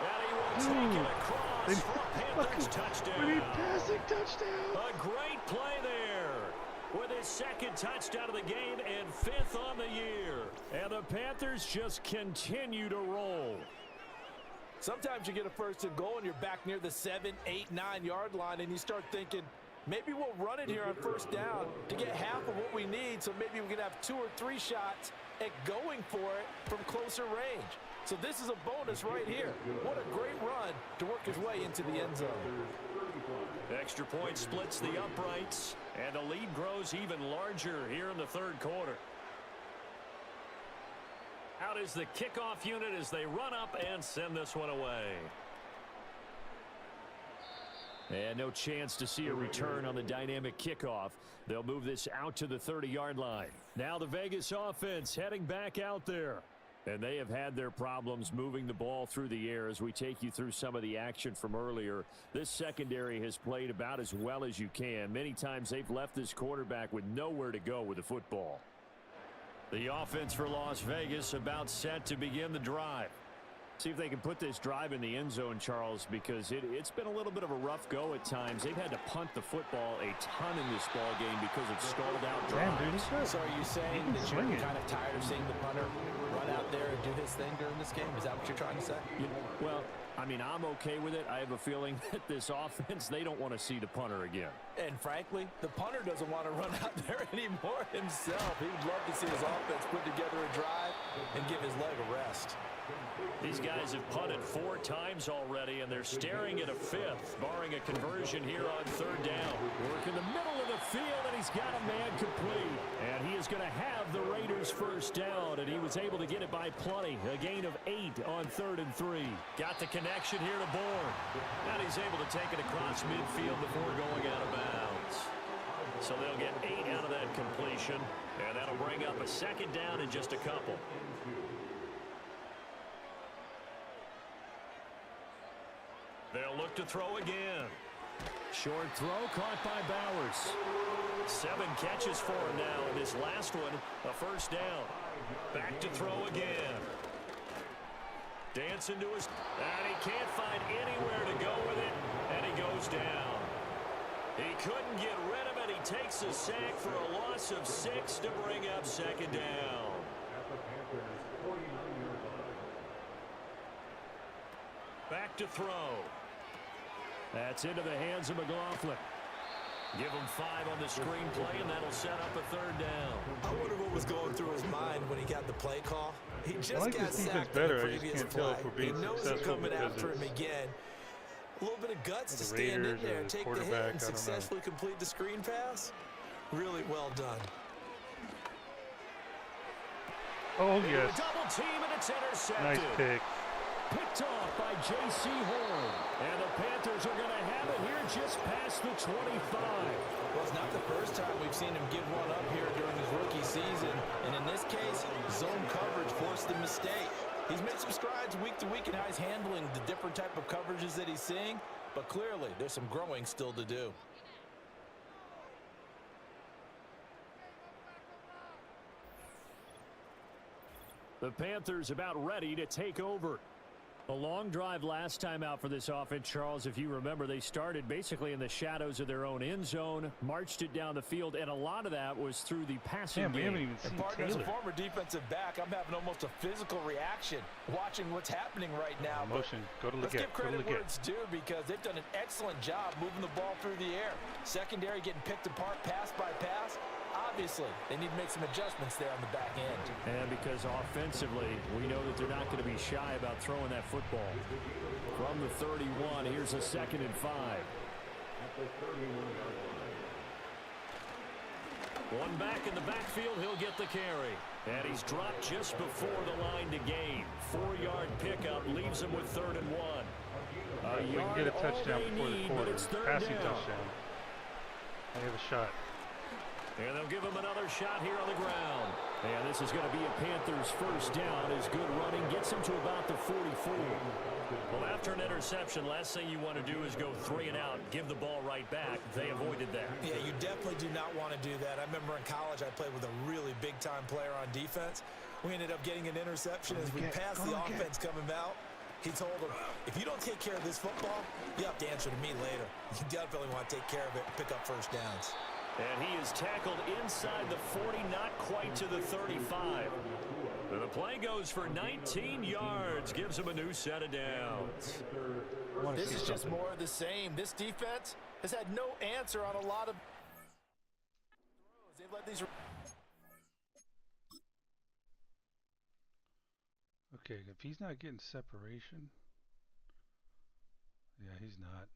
And he will take it across for a Panthers touchdown. Passing touchdown. A great play there with his 2nd touchdown of the game and 5th on the year. And the Panthers just continue to roll. Sometimes you get a 1st and goal and you're back near the 7, 8, 9 yard line, and you start thinking, maybe we'll run it here on 1st down to get half of what we need, so maybe we can have 2 or 3 shots at going for it from closer range. So this is a bonus right here. What a great run to work his way into the end zone. Extra point splits the uprights, and the lead grows even larger here in the third quarter. Out is the kickoff unit as they run up and send this one away. And no chance to see a return on the dynamic kickoff. They'll move this out to the 30-yard line. Now the Vegas offense heading back out there. And they have had their problems moving the ball through the air as we take you through some of the action from earlier. This secondary has played about as well as you can. Many times they've left this quarterback with nowhere to go with the football. The offense for Las Vegas about set to begin the drive. See if they can put this drive in the end zone, Charles, because it's been a little bit of a rough go at times. They've had to punt the football a ton in this ball game because of stalled out drives. So are you saying that you're kind of tired of seeing the punter run out there and do his thing during this game? Is that what you're trying to say? Well, I mean, I'm okay with it. I have a feeling that this offense, they don't want to see the punter again. And frankly, the punter doesn't want to run out there anymore himself. He would love to see his offense put together a drive and give his leg a rest. These guys have punted 4 times already, and they're staring at a 5th, barring a conversion here on 3rd down. Work in the middle of the field, and he's got a man complete. And he is going to have the Raiders' first down, and he was able to get it by plenty. A gain of 8 on 3rd and 3. Got the connection here to Bourne. And he's able to take it across midfield before going out of bounds. So they'll get 8 out of that completion, and that'll bring up a 2nd down in just a couple. They'll look to throw again. Short throw caught by Bowers. 7 catches for him now, and this last one, a first down. Back to throw again. Dancing to his, and he can't find anywhere to go with it, and he goes down. He couldn't get rid of it. He takes a sack for a loss of 6 to bring up 2nd down. Back to throw. That's into the hands of McLaughlin. Give him 5 on the screenplay, and that'll set up a 3rd down. I wonder what was going through his mind when he got the play call. He just got sacked better. in the previous play. He knows he's coming after him again. A little bit of guts to stand in there and take the hit and successfully complete the screen pass. Really well done. Oh, yes. Double team, and it's intercepted. Nice pick. Picked off by J.C. Horn. And the Panthers are going to have it here just past the 25. Well, it's not the first time we've seen him give one up here during his rookie season. And in this case, zone coverage forced the mistake. He's made some strides week to week in how he's handling the different type of coverages that he's seeing. But clearly, there's some growing still to do. The Panthers about ready to take over. A long drive last time out for this offense, Charles. If you remember, they started basically in the shadows of their own end zone, marched it down the field, and a lot of that was through the passing game. We haven't even seen partner, Taylor. as a former defensive back, I'm having almost a physical reaction watching what's happening right now. Motion. Go to Let's Leggett. give credit where it's due because they've done an excellent job moving the ball through the air. Secondary getting picked apart pass by pass. Obviously, they need to make some adjustments there on the back end. And because offensively, we know that they're not going to be shy about throwing that football. From the 31, here's a 2nd and 5. One back in the backfield, he'll get the carry. And he's dropped just before the line to gain. 4-yard pickup leaves him with 3rd and 1. We can get a touchdown before the quarter. Passing touchdown. They have a shot. And they'll give him another shot here on the ground. And this is going to be a Panthers first down as good running gets him to about the 44. Well, after an interception, last thing you want to do is go 3 and out, give the ball right back. They avoided that. Yeah, you definitely do not want to do that. I remember in college I played with a really big-time player on defense. We ended up getting an interception as we passed the offense coming out. He told him, if you don't take care of this football, you have to answer to me later. You definitely want to take care of it and pick up first downs. And he is tackled inside the 40, not quite to the 35. And the play goes for 19 yards, gives him a new set of downs. This is just more of the same. This defense has had no answer on a lot of throws. They've let these Okay, if he's not getting separation, yeah, he's not.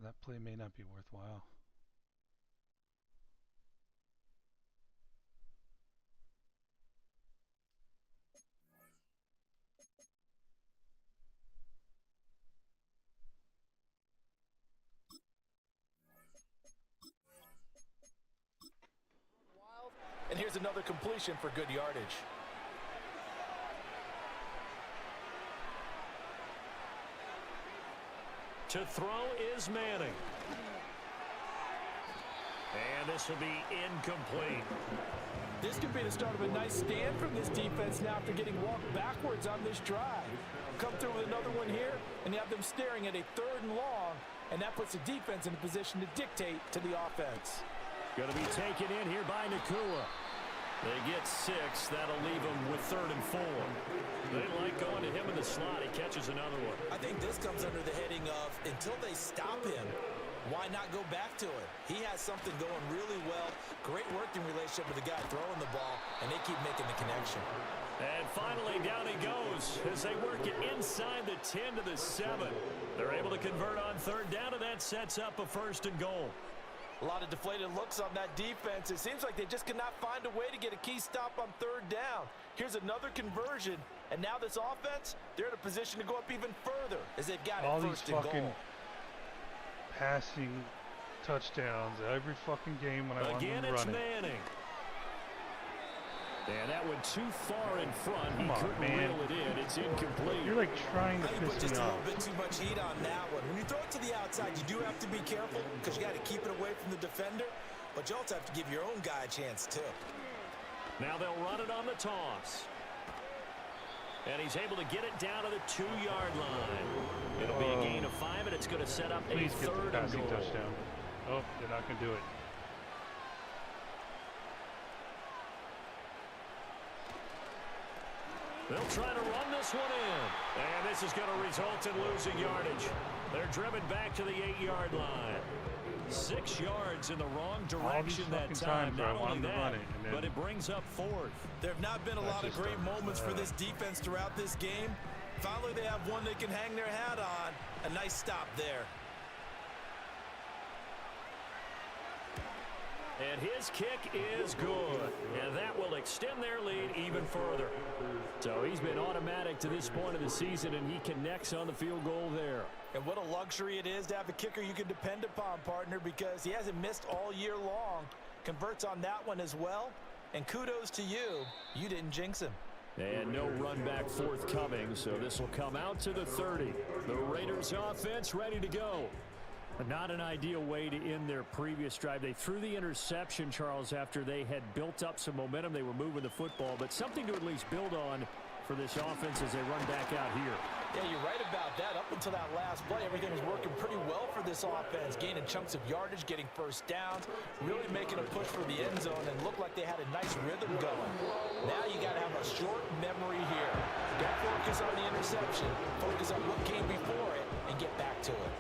That play may not be worthwhile. And here's another completion for good yardage. To throw is Manning. And this will be incomplete. This could be the start of a nice stand from this defense now after getting walked backwards on this drive. Come through with another one here, and you have them staring at a 3rd and long, and that puts the defense in a position to dictate to the offense. Going to be taken in here by Nakua. They get 6. That'll leave them with 3rd and 4. They like going to him in the slot. He catches another one. I think this comes under the heading of until they stop him, why not go back to it? He has something going really well. Great working relationship with the guy throwing the ball, and they keep making the connection. And finally, down he goes as they work it inside the 10 to the 7. They're able to convert on 3rd down, and that sets up a 1st and goal. A lot of deflated looks on that defense. It seems like they just cannot find a way to get a key stop on 3rd down. Here's another conversion, and now this offense, they're in a position to go up even further as they've got all it these 1st and fucking goal. passing touchdowns every fucking game when I want Again, them it's running. Manning. And that went too far in front. Come on, couldn't man. reel it in. It's incomplete. You're like trying to I think put piss just me a off. little bit too much heat on that one. When you throw it to the outside, you do have to be careful because you got to keep it away from the defender, but you also have to give your own guy a chance too. Now they'll run it on the toss. And he's able to get it down to the 2-yard line. It'll be a gain of 5, and it's going to set up a Please get the 3rd and passing goal. touchdown. Oh, they're not going to do it. They'll try to run this one in. And this is going to result in losing yardage. They're driven back to the 8-yard line. 6 yards in the wrong direction that time. Not only that, but it brings up 4th. There have not been a lot of great moments for this defense throughout this game. Finally, they have one they can hang their hat on. A nice stop there. And his kick is good. And that will extend their lead even further. So he's been automatic to this point of the season, and he connects on the field goal there. And what a luxury it is to have a kicker you can depend upon, partner, because he hasn't missed all year long. Converts on that one as well. And kudos to you. You didn't jinx him. And no run back forthcoming, so this will come out to the 30. The Raiders offense ready to go. Not an ideal way to end their previous drive. They threw the interception, Charles, after they had built up some momentum. They were moving the football, but something to at least build on for this offense as they run back out here. Yeah, you're right about that. Up until that last play, everything was working pretty well for this offense. Gaining chunks of yardage, getting 1st downs, really making a push for the end zone, and looked like they had a nice rhythm going. Now you got to have a short memory here. Don't focus on the interception. Focus on what came before it and get back to it.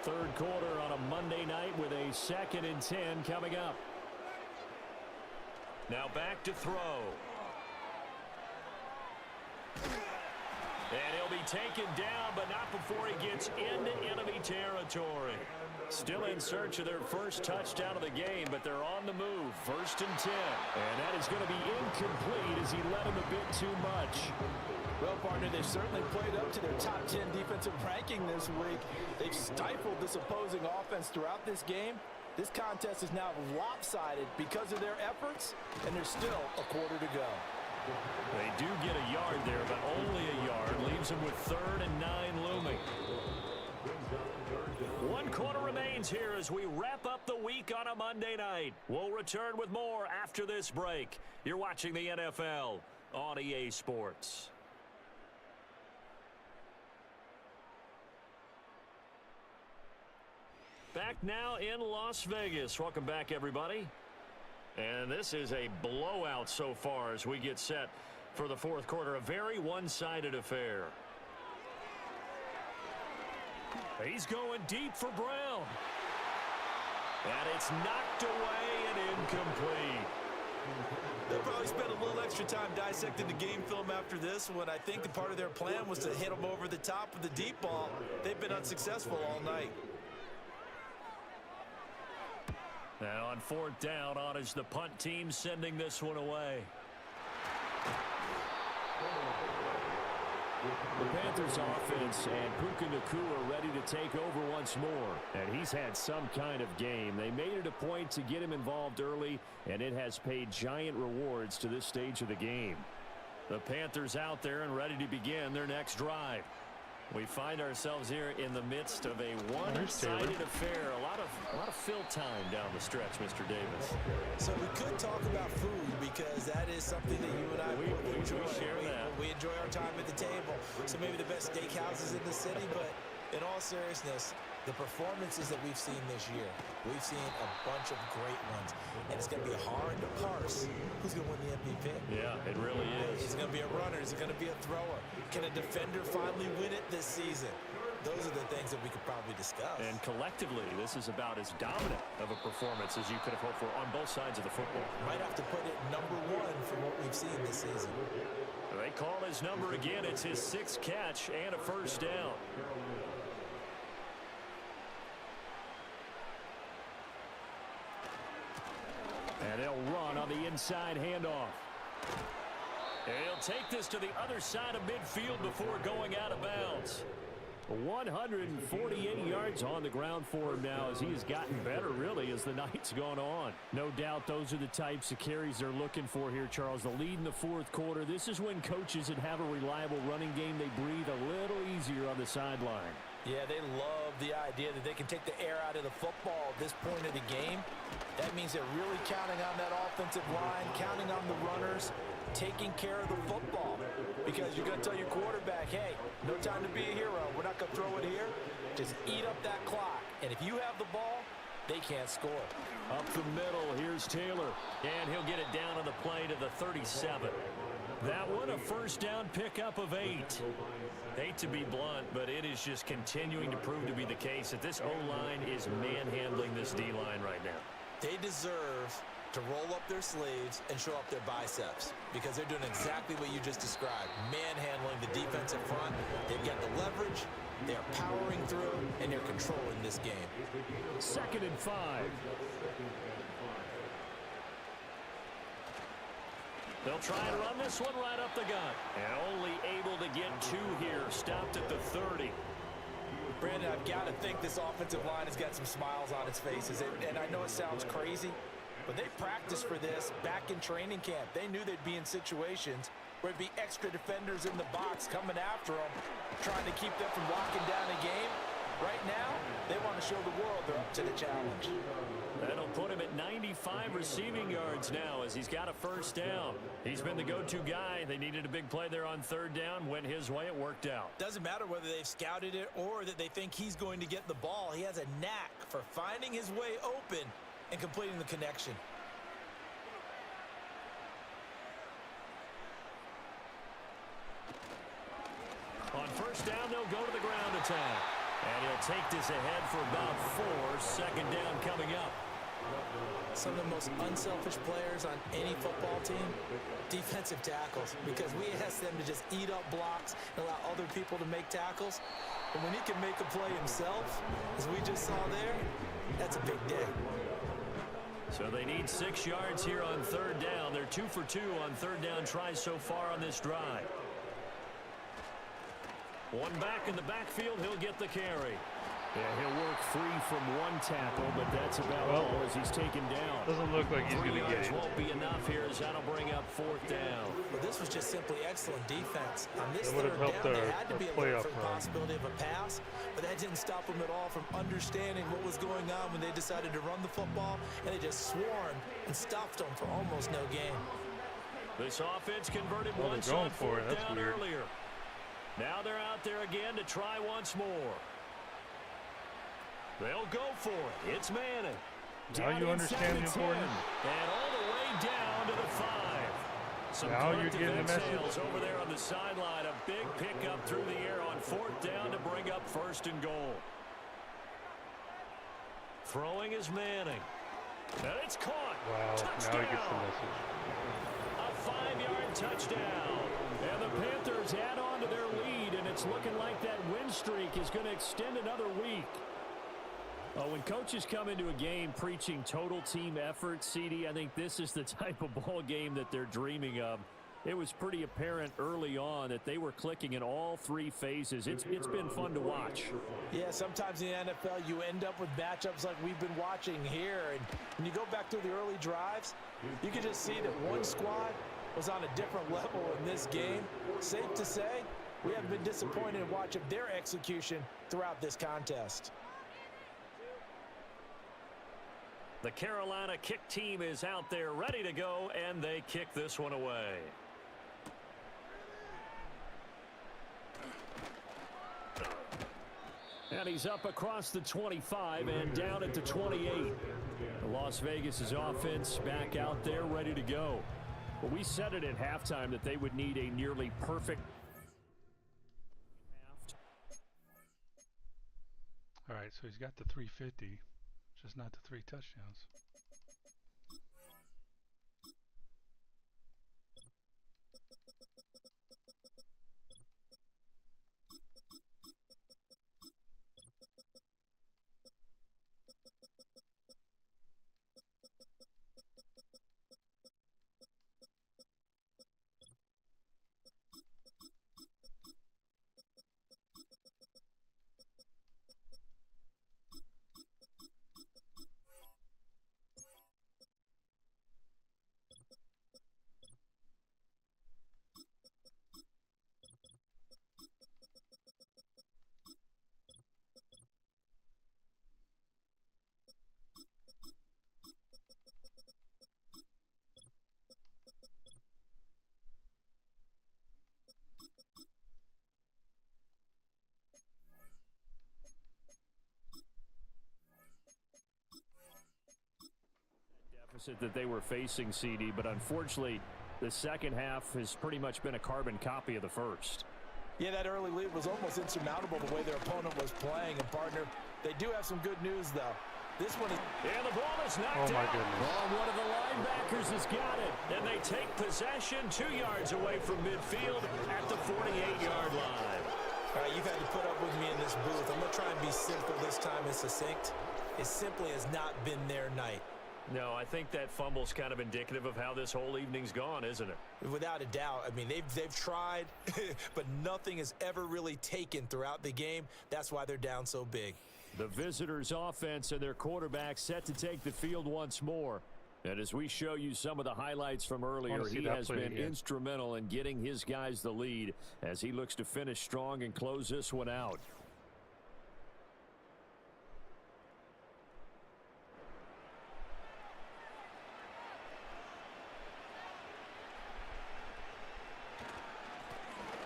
3rd quarter on a Monday night with a 2nd and 10 coming up. Now back to throw. And he'll be taken down, but not before he gets into enemy territory. Still in search of their first touchdown of the game, but they're on the move. 1st and 10. And that is going to be incomplete as he led him a bit too much. Well, partner, they've certainly played up to their top 10 defensive ranking this week. They've stifled this opposing offense throughout this game. This contest is now lopsided because of their efforts, and there's still a quarter to go. They do get a yard there, but only a yard. Leaves them with 3rd and 9 looming. 1 quarter remains here as we wrap up the week on a Monday night. We'll return with more after this break. You're watching the NFL on EA Sports. Back now in Las Vegas. Welcome back, everybody. And this is a blowout so far as we get set for the 4th quarter. A very one-sided affair. He's going deep for Brown. And it's knocked away and incomplete. They'll probably spend a little extra time dissecting the game film after this one. I think the part of their plan was to hit them over the top of the deep ball. They've been unsuccessful all night. Now on 4th down, on is the punt team sending this one away. The Panthers offense and Puka Nacua ready to take over once more. And he's had some kind of game. They made it a point to get him involved early, and it has paid giant rewards to this stage of the game. The Panthers out there and ready to begin their next drive. We find ourselves here in the midst of a one-sided affair. A lot of fill time down the stretch, Mr. Davis. So we could talk about food because that is something that you and I enjoy. We enjoy our time at the table. So maybe the best steakhouses in the city, but in all seriousness, the performances that we've seen this year, we've seen a bunch of great ones. And it's going to be hard to parse who's going to win the MVP. Yeah, it really is. Is it going to be a runner? Is it going to be a thrower? Can a defender finally win it this season? Those are the things that we could probably discuss. And collectively, this is about as dominant of a performance as you could have hoped for on both sides of the football. Might have to put it number one for what we've seen this season. They call his number again. It's his 6th catch and a first down. And they'll run on the inside handoff. And he'll take this to the other side of midfield before going out of bounds. 148 yards on the ground for him now as he has gotten better, really, as the night's gone on. No doubt those are the types of carries they're looking for here, Charles. The lead in the 4th quarter. This is when coaches that have a reliable running game, they breathe a little easier on the sideline. Yeah, they love the idea that they can take the air out of the football at this point of the game. That means they're really counting on that offensive line, counting on the runners, taking care of the football. Because you're going to tell your quarterback, hey, no time to be a hero. We're not going to throw it here. Just eat up that clock. And if you have the ball, they can't score. Up the middle, here's Taylor. And he'll get it down on the play to the 37. That one a first down pickup of 8. Hate to be blunt, but it is just continuing to prove to be the case that this O-line is manhandling this D-line right now. They deserve to roll up their sleeves and show up their biceps because they're doing exactly what you just described, manhandling the defensive front. They've got the leverage, they're powering through, and they're controlling this game. 2nd and 5. They'll try and run this one right up the gut. And only able to get 2 here. Stopped at the 30. Brandon, I've got to think this offensive line has got some smiles on its faces. And I know it sounds crazy, but they practiced for this back in training camp. They knew they'd be in situations where it'd be extra defenders in the box coming after them, trying to keep them from locking down a game. Right now, they want to show the world they're up to the challenge. That'll put him at 95 receiving yards now as he's got a first down. He's been the go-to guy. They needed a big play there on 3rd down. Went his way. It worked out. Doesn't matter whether they've scouted it or that they think he's going to get the ball. He has a knack for finding his way open and completing the connection. On first down, they'll go to the ground attack. And he'll take this ahead for about 4. 2nd down coming up. Some of the most unselfish players on any football team, defensive tackles, because we ask them to just eat up blocks and allow other people to make tackles. But when he can make a play himself, as we just saw there, that's a big day. So they need 6 yards here on 3rd down. They're 2 for 2 on 3rd down tries so far on this drive. One back in the backfield, he'll get the carry. Yeah, he'll work free from one tackle, but that's about all as he's taken down. Doesn't look like he's going to get it. Won't be enough here as that'll bring up 4th down. But this was just simply excellent defense. On this That would 3rd have helped down, there had to be a playoff for the run. possibility of a pass, but that didn't stop them at all from understanding what was going on when they decided to run the football, and they just swarmed and stuffed them for almost no gain. This offense converted Well, once they're on going for it. 4th That's down weird. earlier. Now they're out there again to try once more. They'll go for it. It's Manning. Now you understand the importance. And all the way down to the 5. Some Now you're collective getting the message. exhales over there on the sideline. A big pickup through the air on 4th down to bring up 1st and goal. Throwing is Manning. And it's caught. Wow, Touchdown. now he gets the message. 5-yard touchdown. And the Panthers add on to their lead, and it's looking like that win streak is going to extend another week. When coaches come into a game preaching total team effort, CD, I think this is the type of ball game that they're dreaming of. It was pretty apparent early on that they were clicking in all three phases. It's been fun to watch. Yeah, sometimes in the NFL you end up with matchups like we've been watching here. And when you go back through the early drives, you can just see that one squad was on a different level in this game. Safe to say, we haven't been disappointed in watching their execution throughout this contest. The Carolina kick team is out there ready to go, and they kick this one away. And he's up across the 25 and down at the 28. The Las Vegas' offense back out there ready to go. But we said it at halftime that they would need a nearly perfect. All right, so he's got the 350, just not the 3 touchdowns. That they were facing, CD, but unfortunately the second half has pretty much been a carbon copy of the first. Yeah, that early lead was almost insurmountable the way their opponent was playing. And partner, they do have some good news though. This one is... And the ball is knocked my out. goodness. Oh, one of the linebackers has got it. And they take possession 2 yards away from midfield at the 48-yard line. All right, you've had to put up with me in this booth. I'm going to try and be simple this time and succinct. It simply has not been their night. No, I think that fumble's kind of indicative of how this whole evening's gone, isn't it? Without a doubt. I mean, they've tried, but nothing has ever really taken throughout the game. That's why they're down so big. The visitors' offense and their quarterback set to take the field once more. And as we show you some of the highlights from earlier, he has been instrumental in getting his guys the lead as he looks to finish strong and close this one out.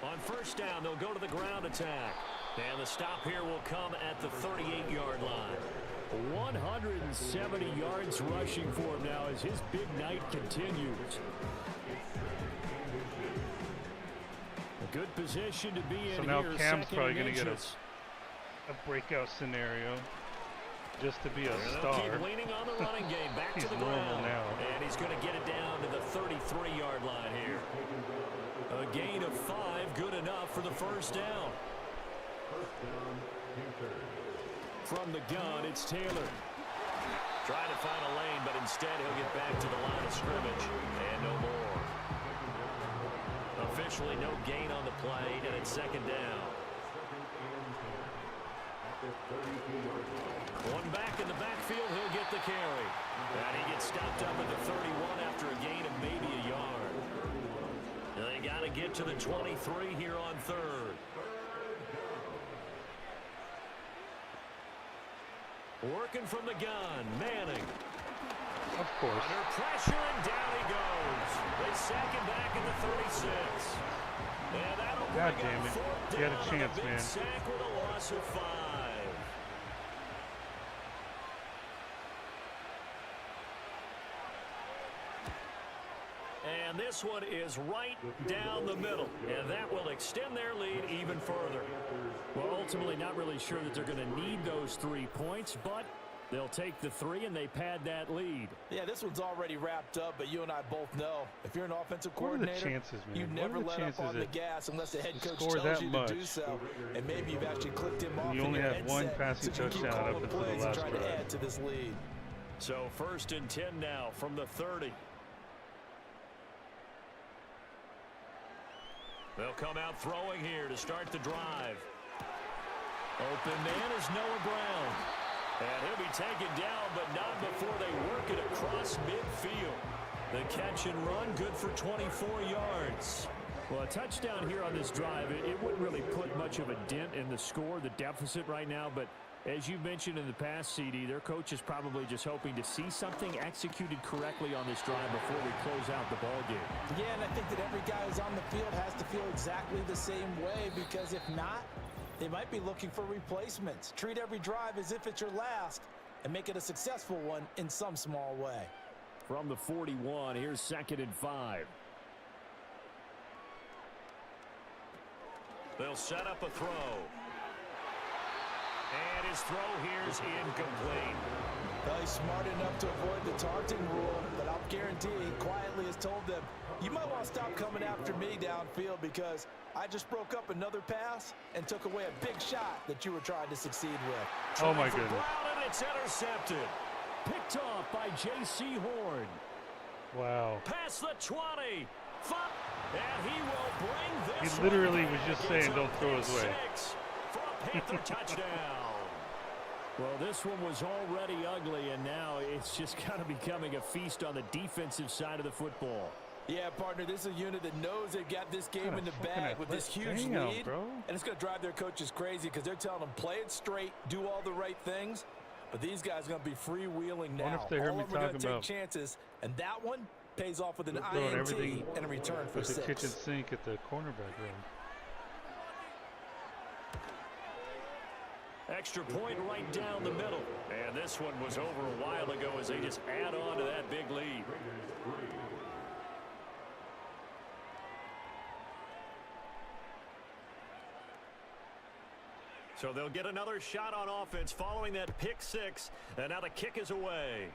On first down, they'll go to the ground attack. And the stop here will come at the 38-yard line. 170 yards rushing for him now as his big night continues. A good position to be in so now here. Cam's probably going to get a breakout scenario just to be a star. Keep leaning on the running game. Back to the ground. Now. And he's going to get it down to the 33-yard line here. A gain of 5, good enough for the first down. From the gun, it's Taylor. Trying to find a lane, but instead he'll get back to the line of scrimmage. And no more. Officially no gain on the play, and it's second down. One back in the backfield, he'll get the carry. And he gets stopped up at the 31 after a gain of maybe a yard. They got to get to the 23 here on third. Working from the gun, Manning. Of course. Under pressure, and down he goes. They sack him back at the 36. And that'll God bring damn up it. fourth He had a down, chance, big man. sack with a loss of 5. And this one is right down the middle, and that will extend their lead even further. Well, ultimately not really sure that they're going to need those 3 points, but They'll take the 3, and they pad that lead. Yeah, this one's already wrapped up, but you and I both know if you're an offensive coordinator, what are the chances, man? you never let up on the gas unless the head coach tells you to do so. And maybe you've actually clicked him off. You only have one passing touchdown up until the last drive. To add to this lead. So 1st and 10 now from the 30. They'll come out throwing here to start the drive. Open man is Noah Brown. And he'll be taken down, but not before they work it across midfield. The catch and run, good for 24 yards. Well, a touchdown here on this drive, it wouldn't really put much of a dent in the score, the deficit right now. But as you mentioned in the past, CD, their coach is probably just hoping to see something executed correctly on this drive before we close out the ball game. Yeah, and I think that every guy who's on the field has to feel exactly the same way, because if not, they might be looking for replacements. Treat every drive as if it's your last and make it a successful one in some small way. From the 41, here's 2nd and 5. They'll set up a throw. And his throw here is incomplete. Well, he's smart enough to avoid the taunting rule, but I'll guarantee he quietly has told them, you might want to stop coming after me downfield because I just broke up another pass and took away a big shot that you were trying to succeed with. Oh, my goodness. Brown, and it's intercepted. Picked off by J.C. Horn. Wow. Past the 20. And he will bring this. He literally was just saying don't throw his way. For a Panther touchdown. Well, this one was already ugly, and now it's just kind of becoming a feast on the defensive side of the football. Yeah, partner, this is a unit that knows they've got this game in the bag with this huge lead. Bro. And it's going to drive their coaches crazy because they're telling them play it straight, do all the right things. But these guys are going to be freewheeling now. I wonder if they heard me talking about take chances, and that one pays off with an INT and a return for 6. The kitchen sink at the cornerback room. Extra point right down the middle. And this one was over a while ago as they just add on to that big lead. So they'll get another shot on offense following that pick 6. And now the kick is away.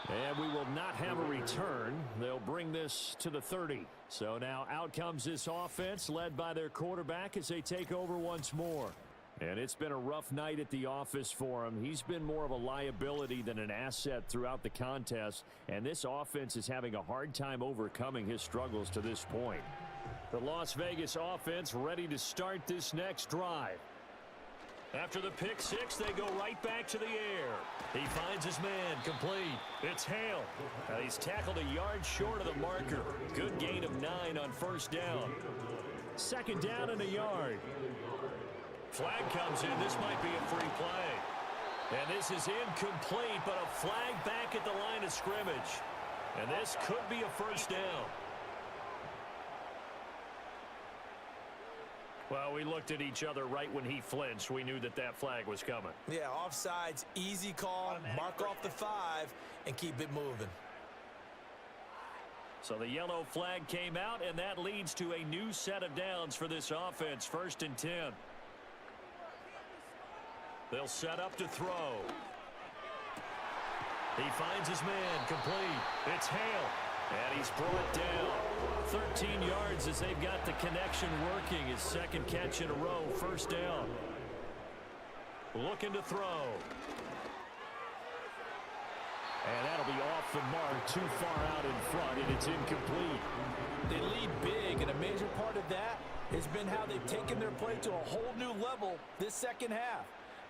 And we will not have a return. They'll bring this to the 30. So now out comes this offense led by their quarterback as they take over once more. And it's been a rough night at the office for him. He's been more of a liability than an asset throughout the contest. And this offense is having a hard time overcoming his struggles to this point. The Las Vegas offense ready to start this next drive. After the pick 6, they go right back to the air. He finds his man, complete. It's Hale. Now he's tackled a yard short of the marker. Good gain of 9 on 1st down. 2nd down and a yard. Flag comes in. This might be a free play. And this is incomplete, but a flag back at the line of scrimmage. And this could be a 1st down. Well, we looked at each other right when he flinched. We knew that that flag was coming. Yeah, offsides, easy call, mark off the 5, and keep it moving. So the yellow flag came out, and that leads to a new set of downs for this offense. 1st and 10. They'll set up to throw. He finds his man, complete. It's Hale. And he's brought down. 13 yards as they've got the connection working. His 2nd catch in a row, 1st down. Looking to throw. And that'll be off the mark, too far out in front, and it's incomplete. They lead big, and a major part of that has been how they've taken their play to a whole new level this 2nd half.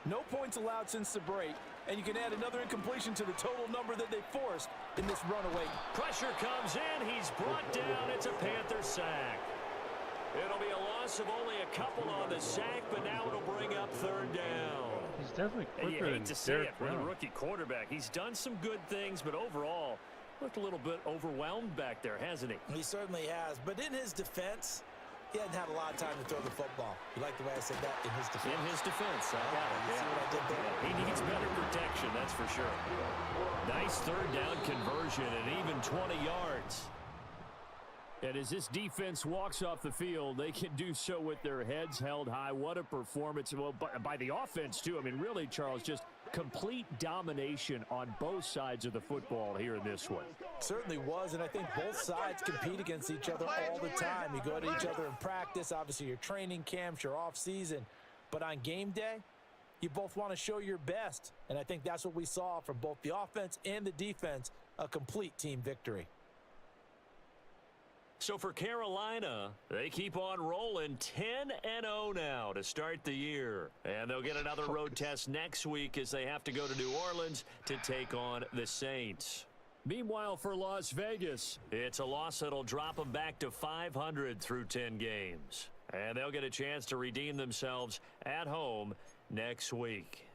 No points allowed since the break, and you can add another incompletion to the total number that they forced in this runaway. Pressure comes in. He's brought down. It's a Panther sack. It'll be a loss of only a couple on the sack, but now it'll bring up 3rd down. He's definitely quicker than Derek Brown. For the rookie quarterback. He's done some good things, but overall, looked a little bit overwhelmed back there, hasn't he? He certainly has, but in his defense, he hadn't had a lot of time to throw the football. You like the way I said that? In his defense. In his defense, I got it. See what I did there? He needs better protection, that's for sure. Nice 3rd down conversion and even 20 yards. And as this defense walks off the field, they can do so with their heads held high. What a performance. Well, by the offense, too. I mean, really, Charles, just complete domination on both sides of the football here in this one. Certainly was, and I think both sides compete against each other all the time. You go to each other in practice, obviously your training camps, your off-season. But on game day, you both want to show your best. And I think that's what we saw from both the offense and the defense, a complete team victory. So for Carolina, they keep on rolling 10-0 now to start the year. And they'll get another road test next week as they have to go to New Orleans to take on the Saints. Meanwhile, for Las Vegas, it's a loss that'll drop them back to 500 through 10 games. And they'll get a chance to redeem themselves at home next week.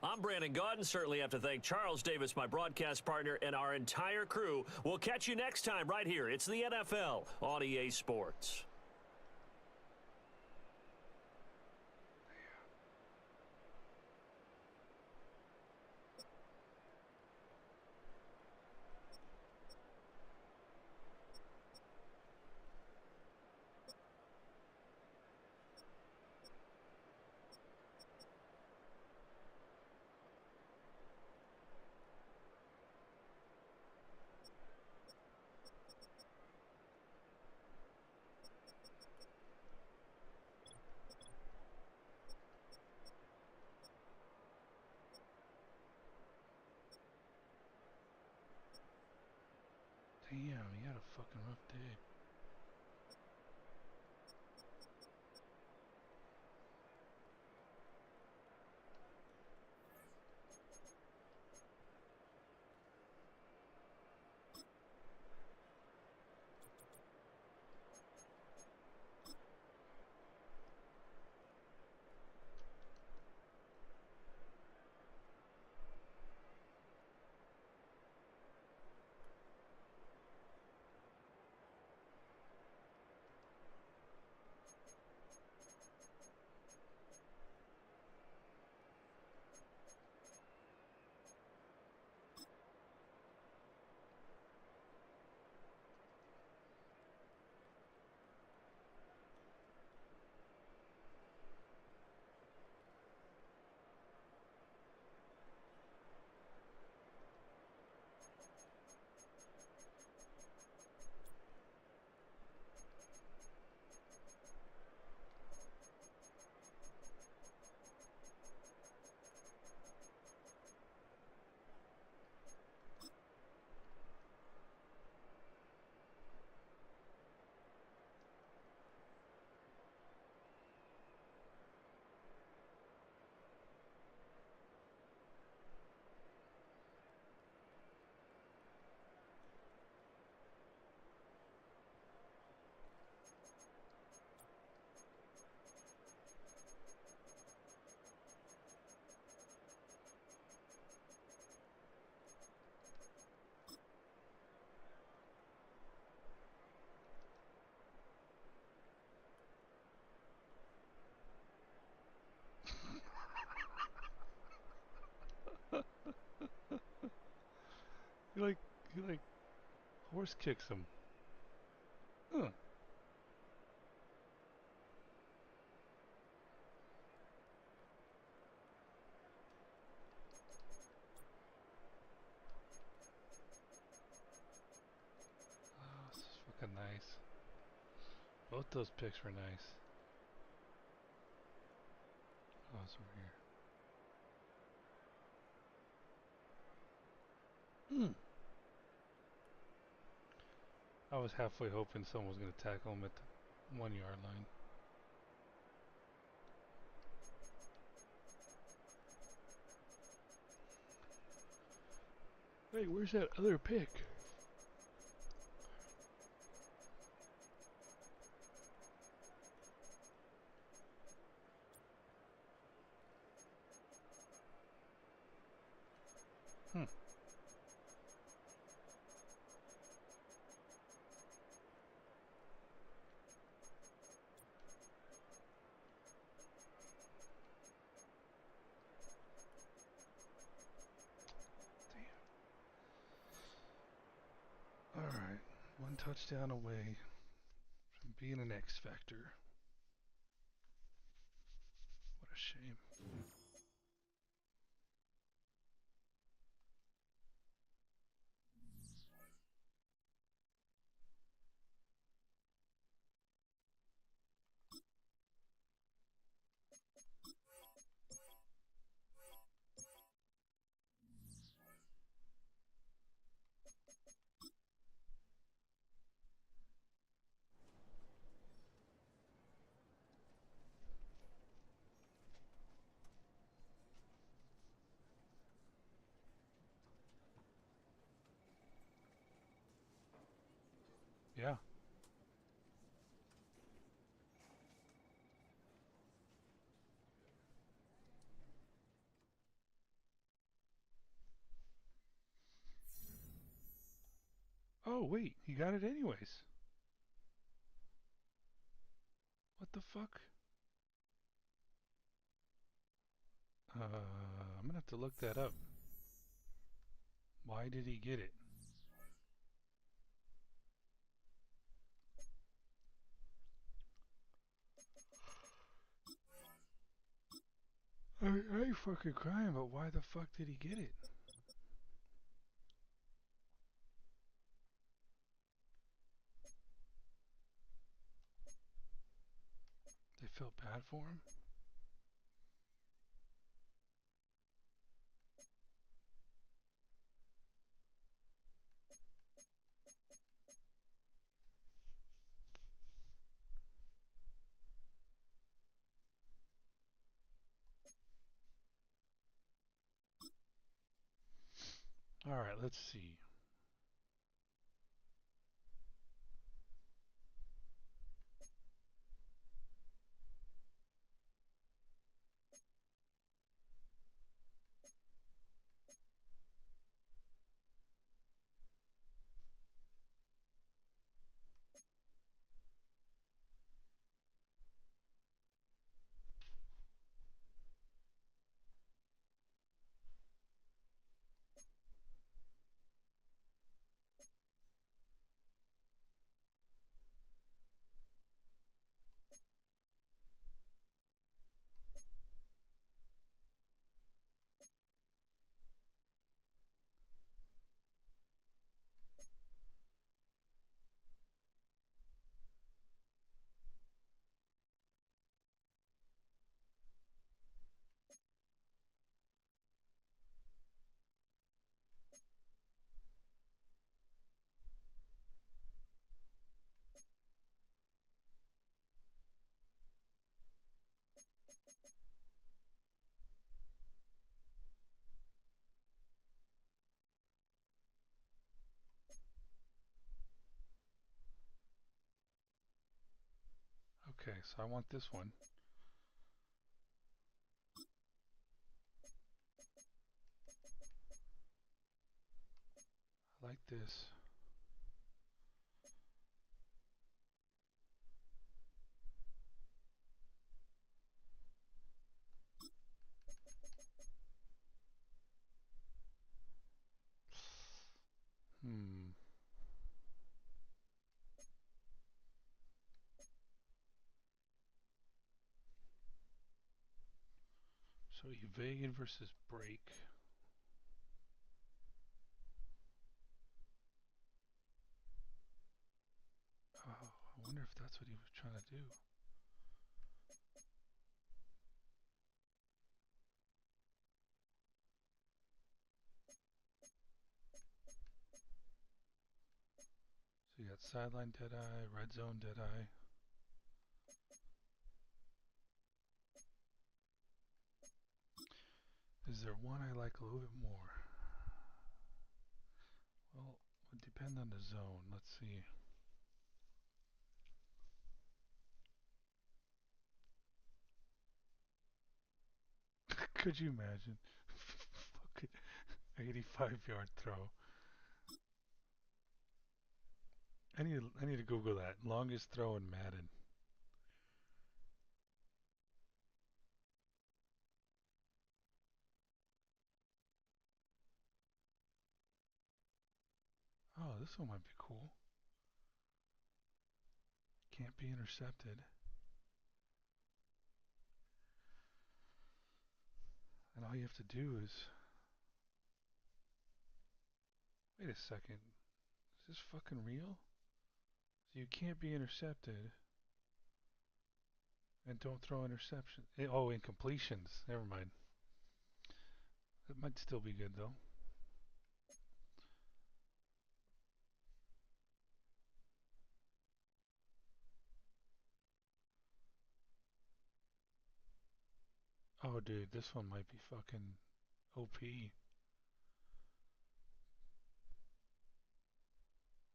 I'm Brandon Gaudin. Certainly have to thank Charles Davis, my broadcast partner, and our entire crew. We'll catch you next time right here. It's the NFL on EA Sports. Damn, you had a fucking rough day. You like horse kicks him. Huh. Oh, this is fucking nice. Both those picks were nice. Oh, it's over here. I was halfway hoping someone was going to tackle him at the 1 yard line. Hey, where's that other pick? touchdown away from being an X factor. What a shame. Yeah. Oh, wait. He got it anyways. What the fuck? I'm going to have to look that up. Why did he get it? I ain't fucking crying, but why the fuck did he get it? They felt bad for him? Alright, let's see. Okay, so I want this one. I like this. Hmm. So evade versus break. Oh, I wonder if that's what he was trying to do. So you got sideline deadeye, red zone deadeye. Is there one I like a little bit more? Well, it would depend on the zone. Let's see. Could you imagine? Fucking 85-yard throw. I need to Google that. Longest throw in Madden. Oh, this one might be cool. can't be intercepted. And all you have to do is... Wait a second. Is this fucking real? So you can't be intercepted. And don't throw interception. Oh, incompletions. Never mind. It might still be good, though. Oh, dude, this one might be fucking OP.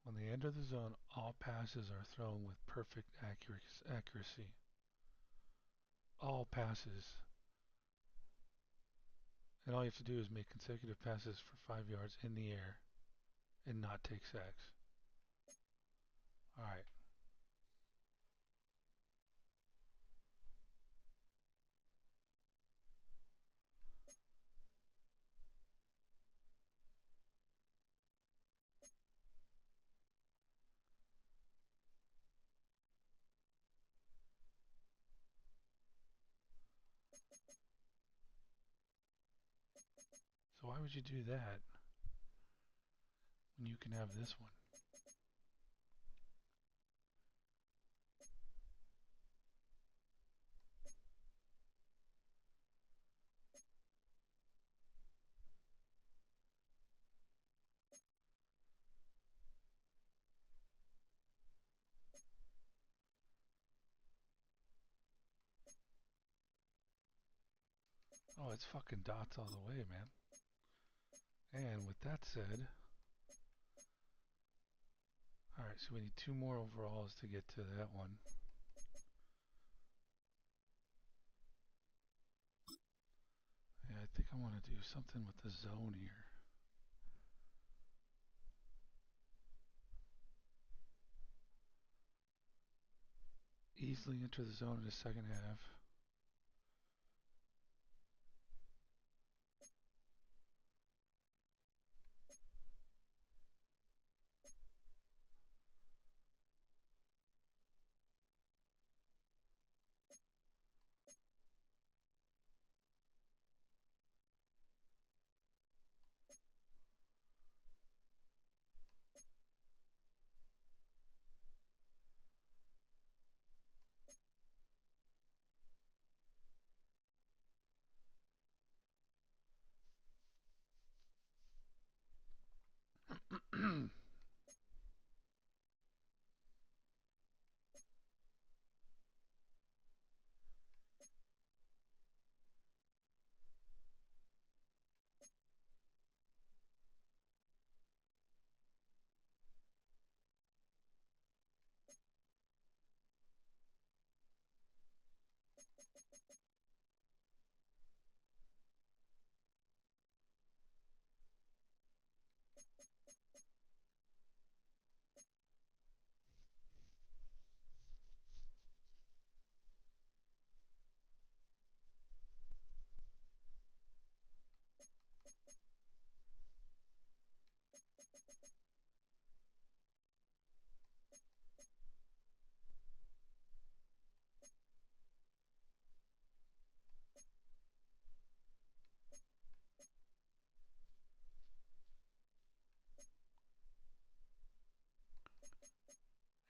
When they enter the zone, all passes are thrown with perfect accuracy. All passes. And all you have to do is make consecutive passes for 5 yards in the air and not take sacks. Alright. So why would you do that when you can have this one? Oh, it's fucking dots all the way, man. And with that said, alright, so we need 2 more overalls to get to that one. Yeah, I think I want to do something with the zone here. Easily enter the zone in the second half.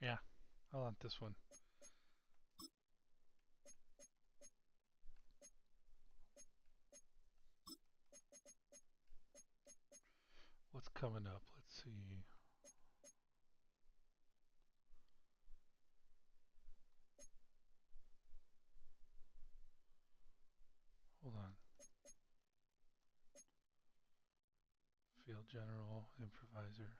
Yeah, I want this one. What's coming up? Let's see. Hold on. Field general, improviser.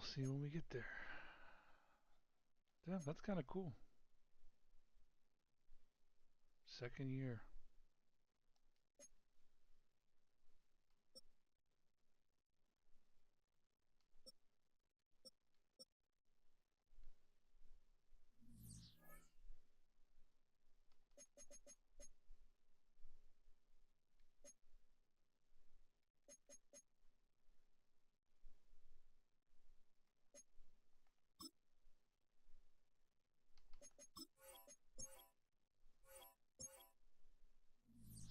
We'll see when we get there. Yeah, that's kind of cool. Second year.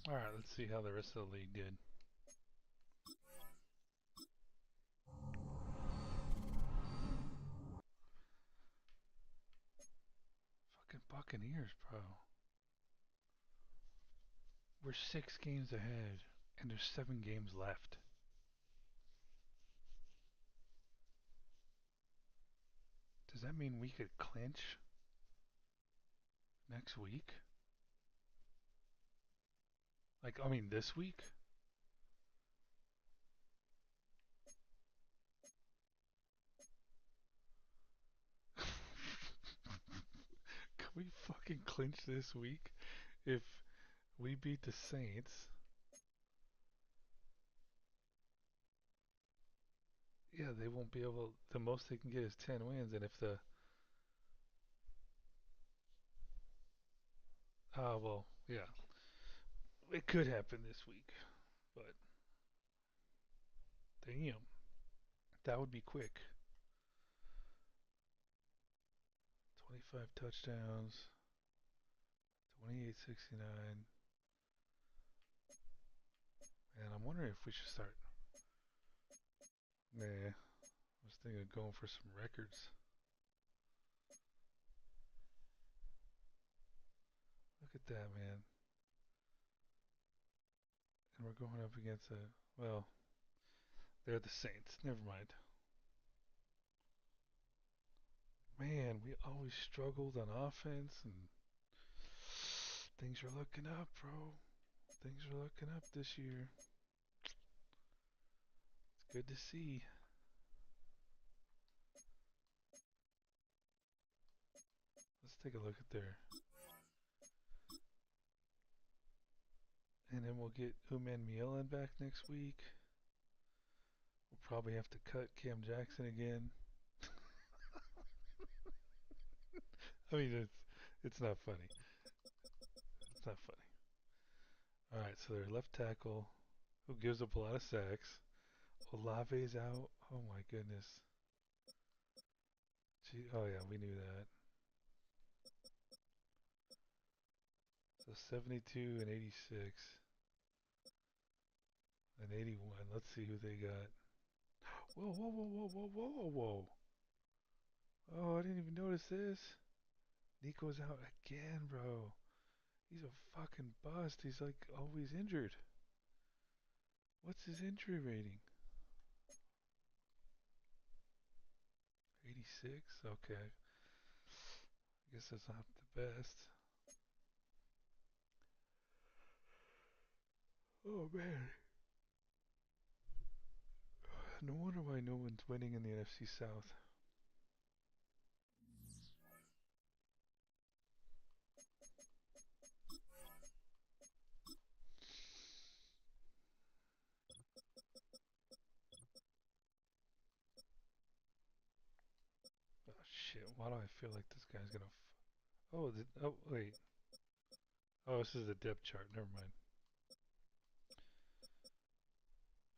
All right, let's see how the rest of the league did. Fucking Buccaneers, bro. We're 6 games ahead, and there's 7 games left. Does that mean we could clinch next week? Like, I mean, this week? Can we fucking clinch this week if we beat the Saints? Yeah, they won't be able. The most they can get is 10 wins, and if the well, yeah, it could happen this week, but damn, that would be quick. 25 touchdowns, 28-69. And I'm wondering if we should start. Nah, I was thinking of going for some records. Look at that, man. And we're going up against well, they're the Saints. Never mind. Man, we always struggled on offense, and things are looking up, bro. Things are looking up this year. It's good to see. Let's take a look at their. And then we'll get Uman Mielen back next week. We'll probably have to cut Cam Jackson again. I mean, it's not funny. It's not funny. All right, so their left tackle, who gives up a lot of sacks. Olave's out. Oh my goodness. Gee, oh yeah, we knew that. So 72 and 86 and 81. Let's see who they got. Whoa, whoa, whoa, whoa, whoa, whoa, whoa, whoa. Oh, I didn't even notice this. Nico's out again, bro. He's a fucking bust. He's like always injured. What's his injury rating? 86? Okay. I guess that's not the best. Oh man. No wonder why no one's winning in the NFC South. Oh shit, why do I feel like this guy's gonna oh, oh wait. Oh, this is the depth chart, never mind.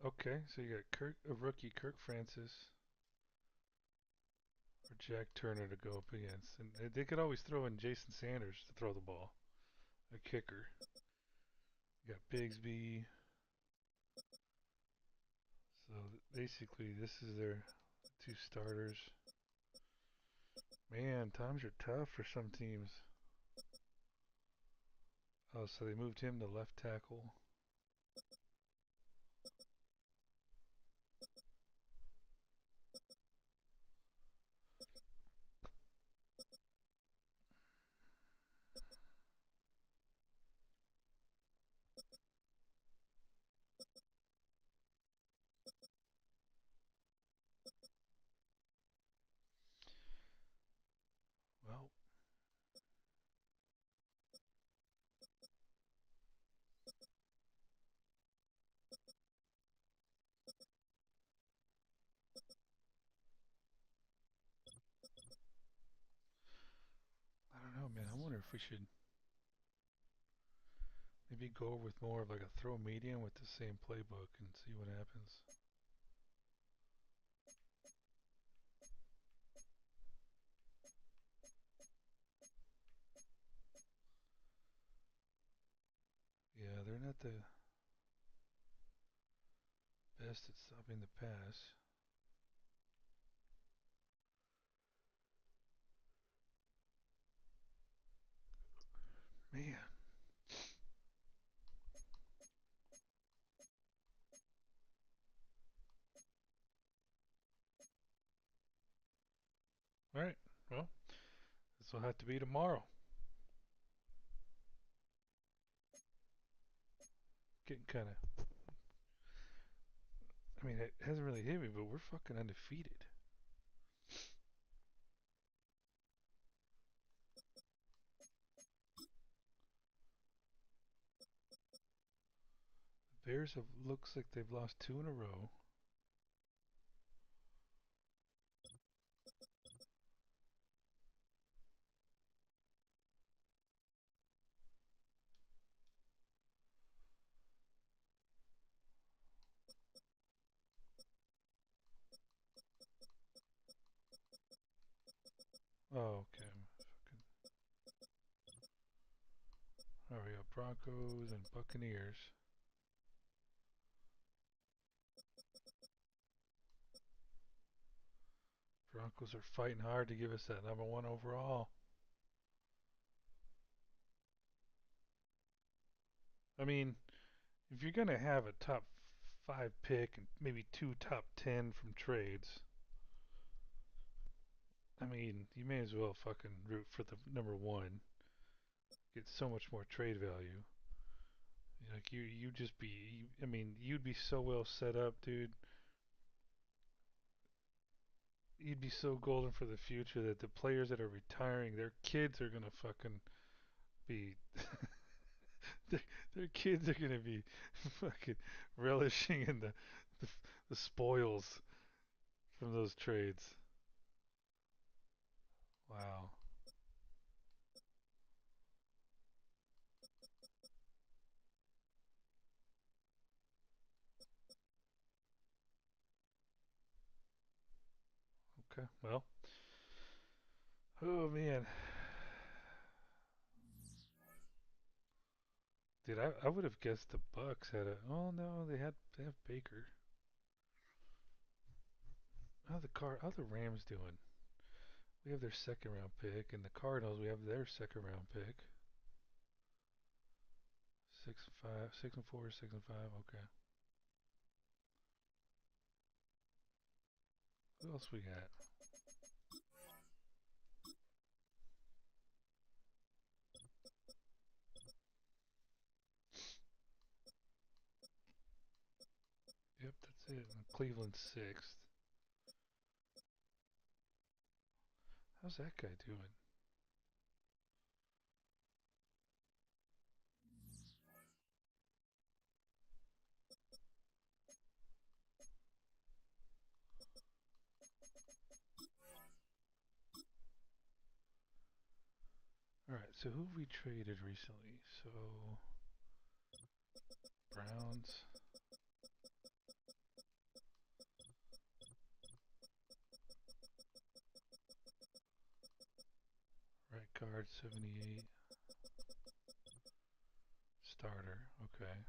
Okay, so you got a rookie Kirk Francis or Jack Turner to go up against. And they could always throw in Jason Sanders to throw the ball. A kicker. You got Bigsby. So basically this is their 2 starters. Man, times are tough for some teams. Oh, so they moved him to left tackle. wonder if we should maybe go with more of like a throw medium with the same playbook and see what happens. Yeah, they're not the best at stopping the pass. Man. All right. Well, this will have to be tomorrow. Getting kind of. I mean, it hasn't really hit me, but we're fucking undefeated. The Bears have looks like they've lost 2 in a row. Oh, okay. Fucking. Oh, we got Broncos and Buccaneers. Broncos are fighting hard to give us that number 1 overall. I mean, if you're gonna have a top 5 pick and maybe 2 top 10 from trades, I mean, you may as well fucking root for the number 1. Get so much more trade value. Like you just be. I mean, you'd be so well set up, dude. You'd be so golden for the future that the players that are retiring, their kids are gonna fucking be. their, their kids are gonna be fucking relishing in the the spoils from those trades. Wow. Okay. Well. Oh man. Dude, I would have guessed the Bucks had a. Oh no, they have Baker. How the Rams doing? We have their second round pick, and the Cardinals we have their second round pick. 6-5, 6-4, 6-5. Okay. Who else we got? Yep, that's it. And Cleveland sixth. How's that guy doing? All right. So who have we traded recently? So Browns. Right guard 78. Starter. Okay.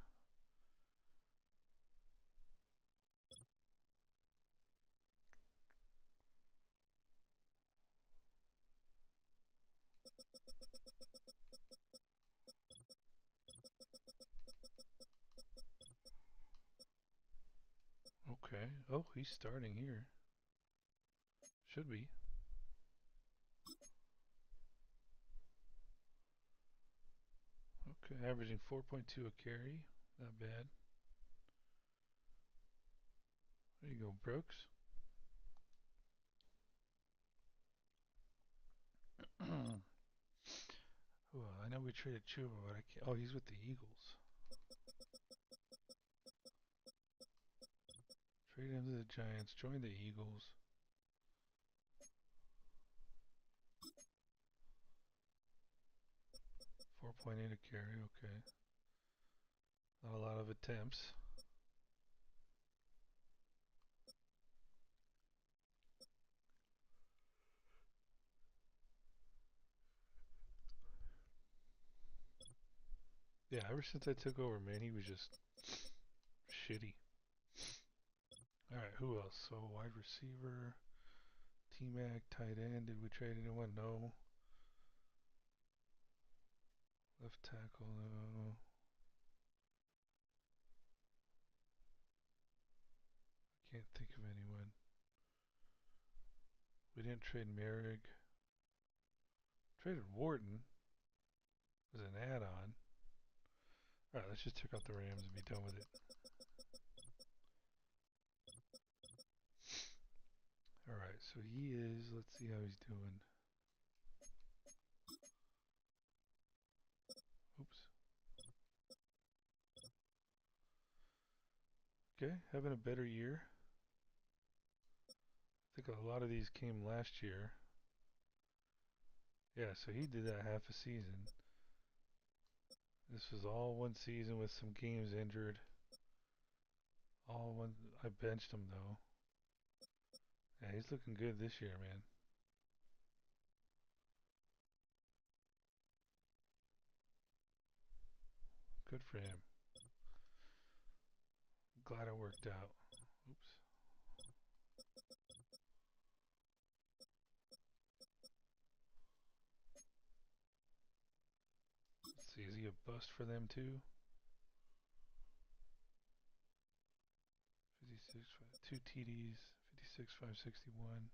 Okay. Oh, he's starting here. Should be. Okay, averaging 4.2 a carry. Not bad. There you go, Brooks. Oh, I know we traded Chuba, but I can't. Oh, he's with the Eagles. Trade him to the Giants. Join the Eagles. 5.8 a carry, okay. Not a lot of attempts. Yeah, ever since I took over, man, he was just shitty. Alright, who else? So, wide receiver, T-Mac, tight end. Did we trade anyone? No. Left tackle, no. Can't think of anyone. We didn't trade Merrick. Traded Wharton as an add-on. Alright, let's just check out the Rams and be done with it. Alright, so he is, let's see how he's doing. Oops. Okay, having a better year. I think a lot of these came last year. Yeah, so he did that half a season. This was all one season with some games injured. All one. I benched him though. Yeah, he's looking good this year, man. Good for him. Glad it worked out. Oops. Let's see, is he a bust for them too? 56, 2 TDs, 56, 561.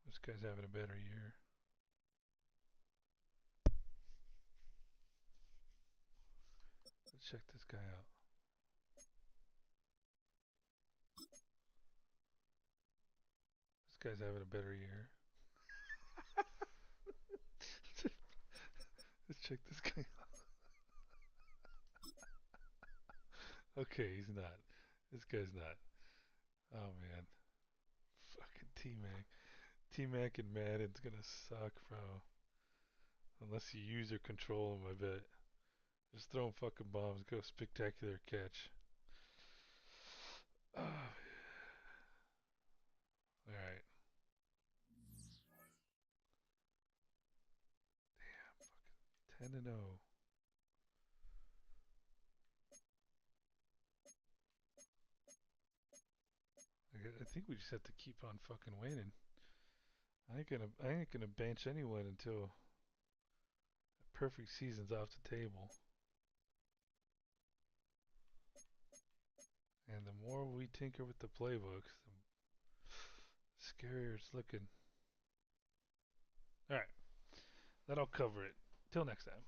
This guy's having a better year. Let's check this guy out. This guy's having a better year. Let's check this guy out. Okay, he's not. This guy's not. Oh man. Fucking T-Mac. T-Mac and Madden's gonna suck, bro. Unless you use or control him, I bet. Just throw him fucking bombs. Go spectacular catch. Oh, alright. 10-0. I think we just have to keep on fucking winning. I ain't gonna bench anyone until a perfect season's off the table. And the more we tinker with the playbooks, the scarier it's looking. Alright, that'll cover it. Till next time.